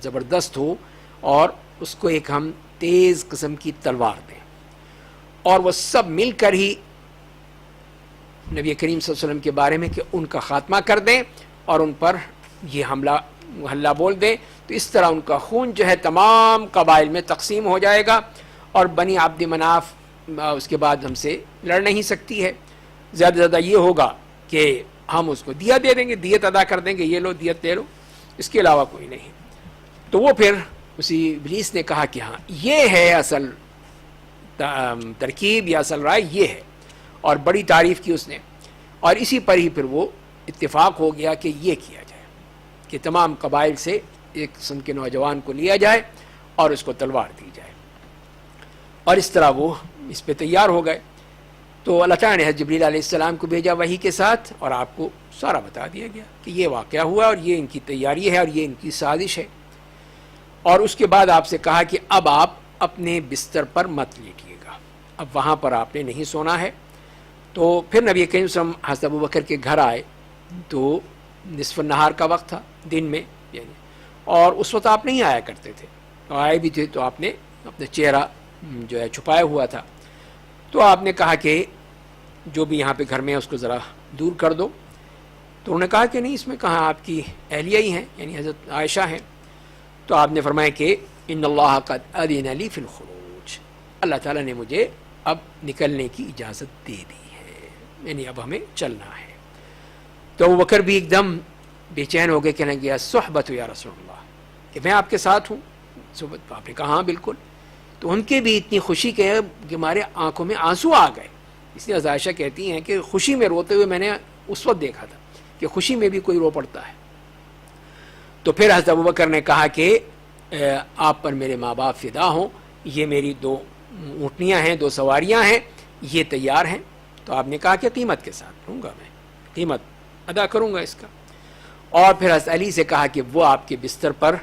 زبردست ہو، اور اس کو ایک ہم تیز قسم کی تلوار دیں، اور وہ سب مل کر ہی نبی کریم صلی اللہ علیہ وسلم کے بارے میں کہ ان کا خاتمہ کر دیں، اور ان پر یہ حملہ بول دیں۔ تو اس طرح ان کا خون جو ہے تمام قبائل میں تقسیم ہو جائے گا، اور بنی عبد مناف اس کے بعد ہم سے لڑ نہیں سکتی ہے۔ زیادہ سے زیادہ یہ ہوگا کہ ہم اس کو دیت دے دیں گے، دیت ادا کر دیں گے، یہ لو دیت لے لو، اس کے علاوہ کوئی نہیں۔ تو وہ پھر اسی ابلیس نے کہا کہ ہاں یہ ہے اصل ترکیب یا اصل رائے یہ ہے، اور بڑی تعریف کی اس نے، اور اسی پر ہی پھر وہ اتفاق ہو گیا کہ یہ کیا جائے کہ تمام قبائل سے ایک قسم کے نوجوان کو لیا جائے اور اس کو تلوار دی جائے، اور اس طرح وہ اس پہ تیار ہو گئے۔ تو اللہ تعالیٰ نے حضرت جبریل علیہ السلام کو بھیجا وحی کے ساتھ، اور آپ کو سارا بتا دیا گیا کہ یہ واقعہ ہوا، اور یہ ان کی تیاری ہے، اور یہ ان کی سازش ہے۔ اور اس کے بعد آپ سے کہا کہ اب آپ اپنے بستر پر مت لیٹیے گا، اب وہاں پر آپ نے نہیں سونا ہے۔ تو پھر نبی کریم صلی اللہ علیہ وسلم حضرت ابوبکر کے گھر آئے، تو نصف النہار کا وقت تھا دن میں یعنی، اور اس وقت آپ نہیں آیا کرتے تھے، اور آئے بھی تھے تو آپ نے اپنا چہرہ جو ہے چھپایا ہوا تھا۔ تو آپ نے کہا کہ جو بھی یہاں پہ گھر میں ہے اس کو ذرا دور کر دو۔ تو انہوں نے کہا کہ نہیں، اس میں کہاں آپ کی اہلیہ ہی ہیں، یعنی حضرت عائشہ ہیں۔ تو آپ نے فرمایا کہ ان اللہ قد اذن لی فی الخروج، اللہ تعالیٰ نے مجھے اب نکلنے کی اجازت دے دی ہے، یعنی اب ہمیں چلنا ہے۔ تو ابوبکر بھی ایک دم بے چین ہو گئے، کہنے گیا صحبت یا رسول اللہ، کہ میں آپ کے ساتھ ہوں صحبت۔ آپ نے کہا ہاں بالکل۔ تو ان کے بھی اتنی خوشی کہ ہمارے آنکھوں میں آنسو آ گئے، اس لیے عائشہ کہتی ہیں کہ خوشی میں روتے ہوئے میں نے اس وقت دیکھا تھا کہ خوشی میں بھی کوئی رو پڑتا ہے۔ تو پھر حضرت ابوبکر نے کہا کہ آپ پر میرے ماں باپ فدا ہوں، یہ میری 2 اونٹنیاں ہیں، 2 سواریاں ہیں، یہ تیار ہیں۔ تو آپ نے کہا کہ قیمت کے ساتھ لوں گا، میں قیمت ادا کروں گا اس کا۔ اور پھر حضرت علی سے کہا کہ وہ آپ کے بستر پر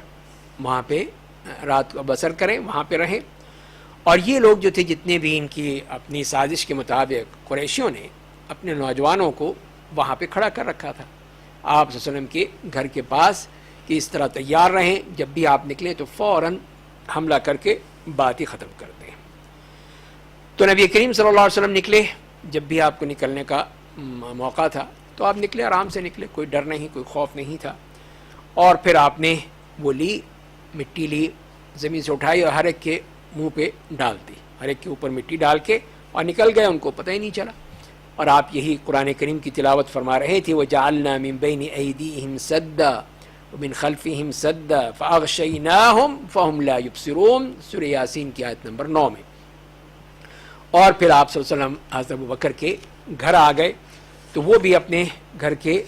وہاں پہ رات کو بسر کریں، وہاں پہ رہیں۔ اور یہ لوگ جو تھے جتنے بھی ان کی اپنی سازش کے مطابق قریشیوں نے اپنے نوجوانوں کو وہاں پہ کھڑا کر رکھا تھا آپ صلی اللہ علیہ وسلم کے گھر کے پاس، کہ اس طرح تیار رہیں، جب بھی آپ نکلیں تو فوراً حملہ کر کے بات ہی ختم کر دیں۔ تو نبی کریم صلی اللہ علیہ وسلم نکلے، جب بھی آپ کو نکلنے کا موقع تھا تو آپ نکلے، آرام سے نکلے، کوئی ڈر نہیں، کوئی خوف نہیں تھا۔ اور پھر آپ نے وہ لی، مٹی لی، زمین سے اٹھائی اور ہر ایک کے منہ پہ ڈال دی، ہر ایک کے اوپر مٹی ڈال کے، اور نکل گئے، ان کو پتہ ہی نہیں چلا۔ اور آپ یہی قرآن کریم کی تلاوت فرما رہے تھے، وَجَعَلْنَا مِن بَيْنِ أَيْدِيهِمْ سَدًّا وَمِن خَلْفِهِمْ سَدًّا فَأَغْشَيْنَاهُمْ فَهُمْ لَا يُبْصِرُونَ، سورہ یاسین کی آیت نمبر 9 میں۔ اور پھر آپ صلی اللہ علیہ وسلم حضرت ابوبکر کے گھر آ گئے، تو وہ بھی اپنے گھر کے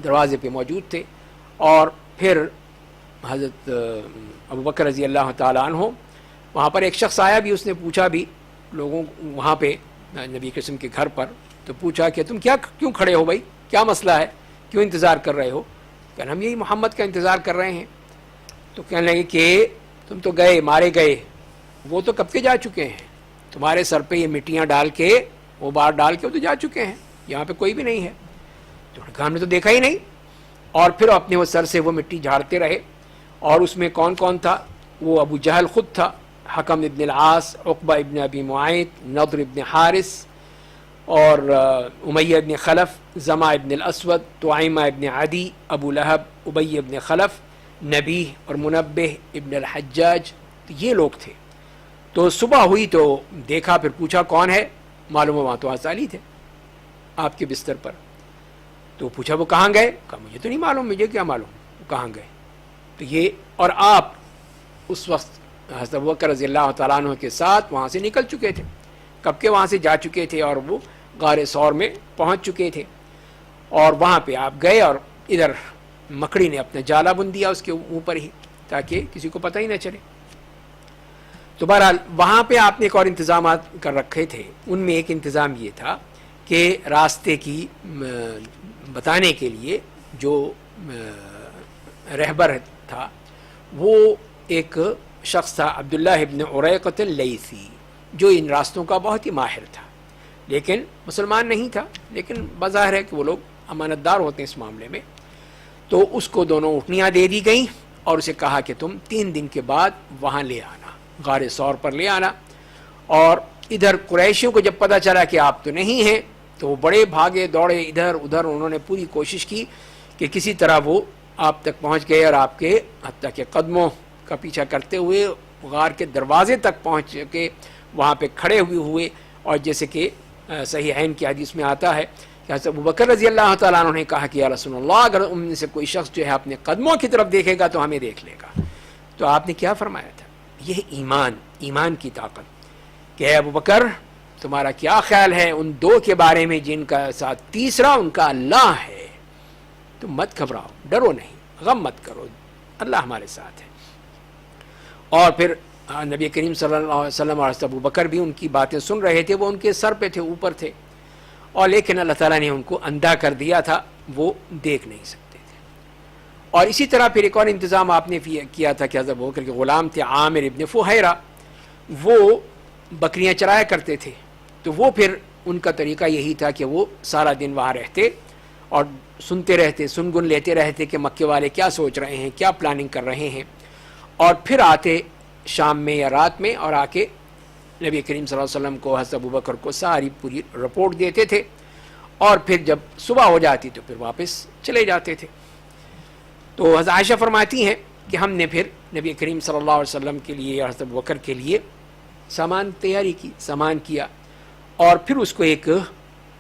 دروازے پہ موجود تھے۔ اور پھر حضرت ابوبکر رضی اللہ تعالیٰ عنہ، وہاں پر ایک شخص آیا بھی، اس نے پوچھا بھی لوگوں وہاں پہ نبی قسم کے گھر پر، تو پوچھا کہ تم کیوں کھڑے ہو بھائی، کیا مسئلہ ہے، کیوں انتظار کر رہے ہو؟ کہنا ہم یہی محمد کا انتظار کر رہے ہیں۔ تو کہنے لگے کہ تم تو گئے، مارے گئے، وہ تو کب کے جا چکے ہیں، تمہارے سر پہ یہ مٹیاں ڈال کے وہ بار ڈال کے وہ تو جا چکے ہیں, یہاں پہ کوئی بھی نہیں ہے. تو انہوں نے کہا ہم نے تو دیکھا ہی نہیں. اور پھر اپنے وہ سر سے وہ مٹی جھاڑتے رہے. اور اس میں کون کون تھا؟ وہ ابو جہل خود تھا, حکم ابن العاص, عقبہ ابن ابی معیط, نضر ابن حارث, اور امیہ ابن خلف, زما ابن الاسود, طعیمہ ابن عدی, ابو لہب, ابی ابن خلف, نبیہ اور منبہ ابن الحجاج. تو یہ لوگ تھے. تو صبح ہوئی تو دیکھا, پھر پوچھا کون ہے, معلوم ہوا تو حضرت علی تھے آپ کے بستر پر. تو پوچھا وہ کہاں گئے؟ کہا مجھے تو نہیں معلوم, مجھے کیا معلوم وہ کہاں گئے. تو یہ, اور آپ اس وقت حضرت ابوبکر رضی اللہ تعالیٰ عنہ کے ساتھ وہاں سے نکل چکے تھے, کب کے وہاں سے جا چکے تھے, اور وہ غار ثور میں پہنچ چکے تھے. اور وہاں پہ آپ گئے اور ادھر مکڑی نے اپنا جالا بن دیا اس کے اوپر ہی, تاکہ کسی کو پتہ ہی نہ چلے. تو بہرحال وہاں پہ آپ نے ایک اور انتظامات کر رکھے تھے. ان میں ایک انتظام یہ تھا کہ راستے کی بتانے کے لیے جو رہبر تھا وہ ایک شخص تھا, عبداللہ ابن عریقۃ اللیثی, جو ان راستوں کا بہت ہی ماہر تھا, لیکن مسلمان نہیں تھا. لیکن بظاہر ہے کہ وہ لوگ امانت دار ہوتے ہیں اس معاملے میں. تو اس کو دونوں اونٹنیاں دے دی گئیں اور اسے کہا کہ تم 3 دن کے بعد وہاں لے آنا, غار ثور پر لے آنا. اور ادھر قریشیوں کو جب پتہ چلا کہ آپ تو نہیں ہیں تو وہ بڑے بھاگے دوڑے ادھر ادھر. انہوں نے پوری کوشش کی کہ کسی طرح وہ آپ تک پہنچ گئے, اور آپ کے حتیٰ کہ قدموں کا پیچھا کرتے ہوئے غار کے دروازے تک پہنچ کے وہاں پہ کھڑے ہوئے. اور جیسے کہ صحیحین کی حدیث میں آتا ہے کہ حضرت ابوبکر رضی اللہ تعالیٰ عنہ نے کہا کہ یا رسول اللہ, اگر ان میں سے کوئی شخص جو ہے اپنے قدموں کی طرف دیکھے گا تو ہمیں دیکھ لے گا. تو آپ نے کیا فرمایا تھا؟ یہ ایمان کی طاقت کہ اے ابوبکر تمہارا کیا خیال ہے ان 2 کے بارے میں جن کا ساتھ تیسرا ان کا اللہ ہے. تم مت گھبراؤ, ڈرو نہیں, غم مت کرو, اللہ ہمارے ساتھ ہے. اور پھر نبی کریم صلی اللہ علیہ وسلم اور حضرت ابوبکر بھی ان کی باتیں سن رہے تھے. وہ ان کے سر پہ تھے, اوپر تھے, اور لیکن اللہ تعالیٰ نے ان کو اندھا کر دیا تھا, وہ دیکھ نہیں سکتے تھے. اور اسی طرح پھر ایک اور انتظام آپ نے کیا تھا کہ حضرت ابوبکر کے غلام تھے عامر ابن فہیرہ, وہ بکریاں چرایا کرتے تھے. تو وہ پھر ان کا طریقہ یہی تھا کہ وہ سارا دن وہاں رہتے اور سنتے رہتے, سنگن لیتے رہتے کہ مکے والے کیا سوچ رہے ہیں, کیا پلاننگ کر رہے ہیں. اور پھر آتے شام میں یا رات میں اور آ کے نبی کریم صلی اللہ علیہ وسلم کو, حضرت ابوبکر کو ساری پوری رپورٹ دیتے تھے. اور پھر جب صبح ہو جاتی تو پھر واپس چلے جاتے تھے. تو حضرت عائشہ فرماتی ہیں کہ ہم نے پھر نبی کریم صلی اللہ علیہ وسلم کے لیے, حضرت ابوبکر کے لیے سامان تیاری کی, سامان کیا, اور پھر اس کو ایک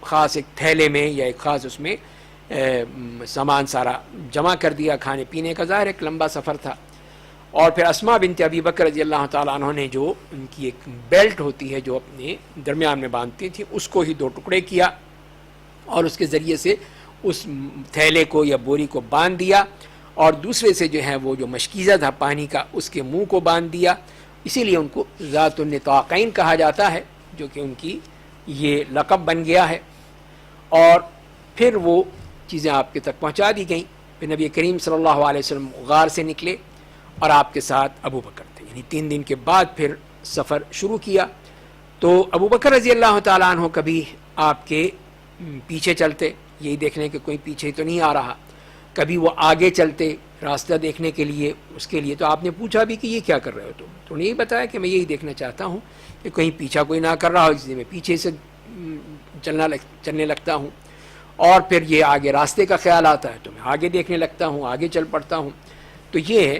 خاص ایک تھیلے میں یا ایک خاص اس میں سامان سارا جمع کر دیا, کھانے پینے کا. ظاہر ایک لمبا سفر تھا. اور پھر اسماء بنت ابی بکر رضی اللہ تعالیٰ عنہ نے جو ان کی ایک بیلٹ ہوتی ہے جو اپنے درمیان میں باندھتی تھی, اس کو ہی 2 ٹکڑے کیا اور اس کے ذریعے سے اس تھیلے کو یا بوری کو باندھ دیا, اور دوسرے سے جو ہے وہ جو مشکیزہ تھا پانی کا اس کے منہ کو باندھ دیا. اسی لیے ان کو ذات النطاقین کہا جاتا ہے, جو کہ ان کی یہ لقب بن گیا ہے. اور پھر وہ چیزیں آپ کے تک پہنچا دی گئیں. پھر نبی کریم صلی اللہ علیہ وسلم غار سے نکلے اور آپ کے ساتھ ابوبکر تھے. یعنی 3 دن کے بعد پھر سفر شروع کیا. تو ابوبکر رضی اللہ تعالیٰ عنہ کبھی آپ کے پیچھے چلتے, یہی دیکھنے کہ کوئی پیچھے تو نہیں آ رہا, کبھی وہ آگے چلتے راستہ دیکھنے کے لیے. اس کے لیے تو آپ نے پوچھا بھی کہ یہ کیا کر رہے ہو تم, تو نے یہی بتایا کہ میں یہی دیکھنا چاہتا ہوں کہ کہیں پیچھا کوئی نہ کر رہا ہو, اس لیے میں پیچھے سے چلنے لگتا ہوں. اور پھر یہ آگے راستے کا خیال آتا ہے تو میں آگے دیکھنے لگتا ہوں, آگے چل پڑتا ہوں. تو یہ ہے.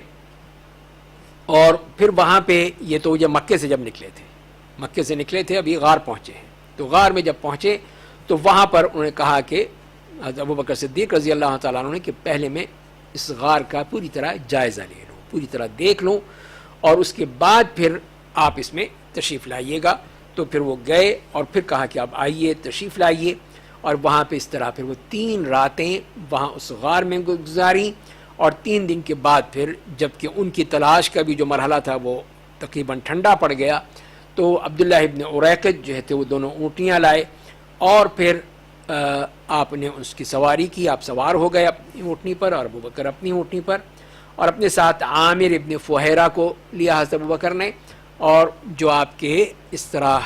اور پھر وہاں پہ یہ تو جب مکے سے نکلے تھے ابھی غار پہنچے ہیں. تو غار میں جب پہنچے تو وہاں پر انہوں نے کہا کہ ابوبکر صدیق رضی اللہ تعالیٰ عنہ نے کہ پہلے میں اس غار کا پوری طرح جائزہ لے لوں, پوری طرح دیکھ لوں, اور اس کے بعد پھر آپ اس میں تشریف لائیے گا. تو پھر وہ گئے اور پھر کہا کہ آپ آئیے, تشریف لائیے. اور وہاں پہ اس طرح پھر وہ 3 راتیں وہاں اس غار میں گزاریں. اور 3 دن کے بعد پھر جب کہ ان کی تلاش کا بھی جو مرحلہ تھا وہ تقریباً ٹھنڈا پڑ گیا, تو عبداللہ ابن عریقۃ جو تھے وہ دونوں اونٹیاں لائے, اور پھر آپ نے اس کی سواری کی. آپ سوار ہو گئے اپنی اونٹنی پر اور ابوبکر اپنی اونٹنی پر, اور اپنے ساتھ عامر ابن فہیرہ کو لیا حضرت ابوبکر نے, اور جو آپ کے اس طرح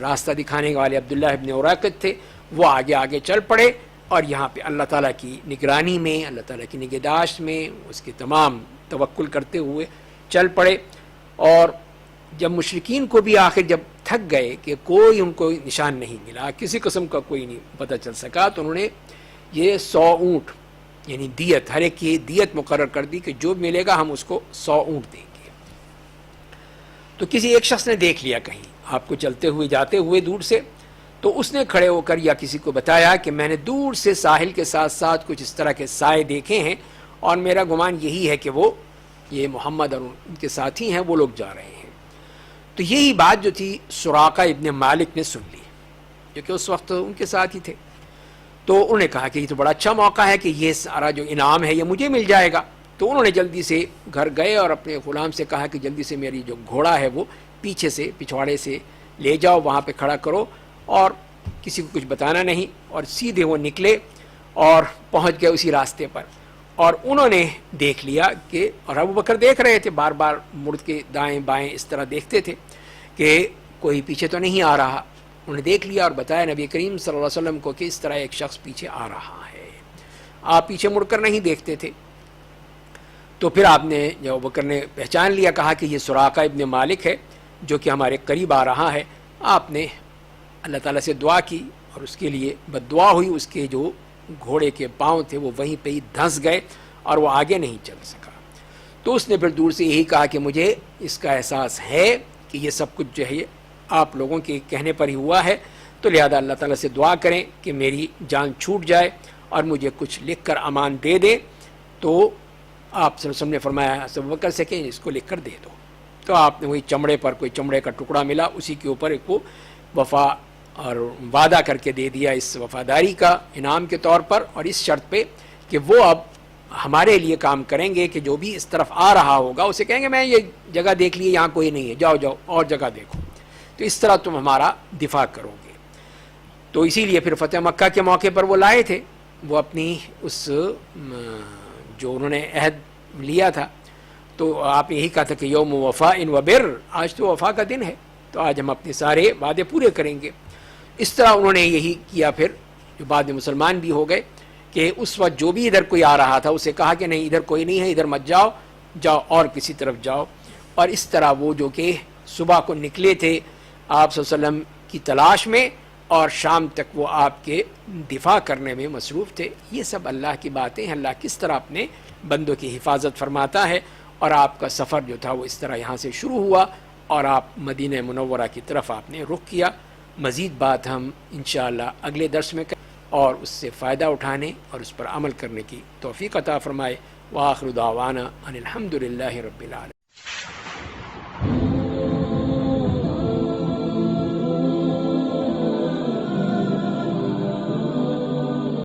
راستہ دکھانے والے عبداللہ ابن اوراقت تھے، وہ آگے آگے چل پڑے، اور یہاں پہ اللہ تعالیٰ کی نگرانی میں، اللہ تعالیٰ کی نگہداشت میں، اس کے تمام توکل کرتے ہوئے چل پڑے۔ اور جب مشرکین کو بھی آخر جب تھک گئے کہ کوئی ان کو نشان نہیں ملا، کسی قسم کا کوئی نہیں پتہ چل سکا، تو انہوں نے یہ 100 اونٹ یعنی دیت، ہر ایک کی دیت مقرر کر دی کہ جو ملے گا ہم اس کو 100 اونٹ دیں گے۔ تو کسی ایک شخص نے دیکھ لیا کہیں آپ کو چلتے ہوئے جاتے ہوئے دور سے، تو اس نے کھڑے ہو کر یا کسی کو بتایا کہ میں نے دور سے ساحل کے ساتھ ساتھ کچھ اس طرح کے سائے دیکھے ہیں، اور میرا گمان یہی ہے کہ وہ یہ محمد اور ان کے ساتھی ہیں، وہ لوگ جا رہے ہیں۔ تو یہی بات جو تھی سراقہ ابن مالک نے سن لی، جو کہ اس وقت ان کے ساتھ ہی تھے۔ تو انہوں نے کہا کہ یہ تو بڑا اچھا موقع ہے کہ یہ سارا جو انعام ہے یہ مجھے مل جائے گا۔ تو انہوں نے جلدی سے گھر گئے اور اپنے غلام سے کہا کہ جلدی سے میری جو گھوڑا ہے وہ پیچھے سے پچھواڑے سے لے جاؤ، وہاں پہ کھڑا کرو، اور کسی کو کچھ بتانا نہیں۔ اور سیدھے وہ نکلے اور پہنچ گئے اسی راستے پر، اور انہوں نے دیکھ لیا کہ، اور ابو بکر دیکھ رہے تھے، بار بار مڑ کے دائیں بائیں اس طرح دیکھتے تھے کہ کوئی پیچھے تو نہیں آ رہا۔ انہوں نے دیکھ لیا اور بتایا نبی کریم صلی اللہ علیہ وسلم کو کہ اس طرح ایک شخص پیچھے آ رہا ہے، آپ پیچھے مڑ کر نہیں دیکھتے تھے۔ تو پھر آپ نے، جب ابو بکر نے پہچان لیا، کہا کہ یہ سراقہ ابن مالک ہے جو کہ ہمارے قریب آ رہا ہے۔ آپ نے اللہ تعالیٰ سے دعا کی اور اس کے لیے بد دعا ہوئی، اس کے جو گھوڑے کے پاؤں تھے وہ وہیں پہ ہی دھنس گئے اور وہ آگے نہیں چل سکا۔ تو اس نے پھر دور سے یہی کہا کہ مجھے اس کا احساس ہے کہ یہ سب کچھ جو ہے آپ لوگوں کے کہنے پر ہی ہوا ہے، تو لہذا اللہ تعالیٰ سے دعا کریں کہ میری جان چھوٹ جائے اور مجھے کچھ لکھ کر امان دے دے۔ تو آپ صلی اللہ علیہ وسلم نے فرمایا ابو بکر سے کہ اس کو لکھ کر دے دو۔ تو آپ نے وہی چمڑے پر کوئی چمڑے کا ٹکڑا ملا، اسی کے اوپر ایک وہ وفا اور وعدہ کر کے دے دیا اس وفاداری کا انعام کے طور پر، اور اس شرط پہ کہ وہ اب ہمارے لیے کام کریں گے کہ جو بھی اس طرف آ رہا ہوگا اسے کہیں گے میں یہ جگہ دیکھ لی، یہاں کوئی نہیں ہے، جاؤ جاؤ اور جگہ دیکھو، تو اس طرح تم ہمارا دفاع کرو گے۔ تو اسی لیے پھر فتح مکہ کے موقع پر وہ لائے تھے، وہ اپنی اس جو انہوں نے عہد لیا تھا، تو آپ یہی کہا تھا کہ یوم وفا ان وبر، آج تو وفا کا دن ہے، تو آج ہم اپنے سارے وعدے پورے کریں گے۔ اس طرح انہوں نے یہی کیا، پھر جو بعد میں مسلمان بھی ہو گئے، کہ اس وقت جو بھی ادھر کوئی آ رہا تھا اسے کہا کہ نہیں ادھر کوئی نہیں ہے، ادھر مت جاؤ، جاؤ اور کسی طرف جاؤ۔ اور اس طرح وہ جو کہ صبح کو نکلے تھے آپ صلی اللہ علیہ وسلم کی تلاش میں، اور شام تک وہ آپ کے دفاع کرنے میں مصروف تھے۔ یہ سب اللہ کی باتیں ہیں، اللہ کس طرح اپنے بندوں کی حفاظت فرماتا ہے۔ اور آپ کا سفر جو تھا وہ اس طرح یہاں سے شروع ہوا اور آپ مدینہ منورہ کی طرف آپ نے رخ کیا۔ مزید بات ہم انشاءاللہ اگلے درس میں کریں، اور اس سے فائدہ اٹھانے اور اس پر عمل کرنے کی توفیق عطا فرمائے۔ وآخر دعوانا ان الحمد للہ رب العالمین۔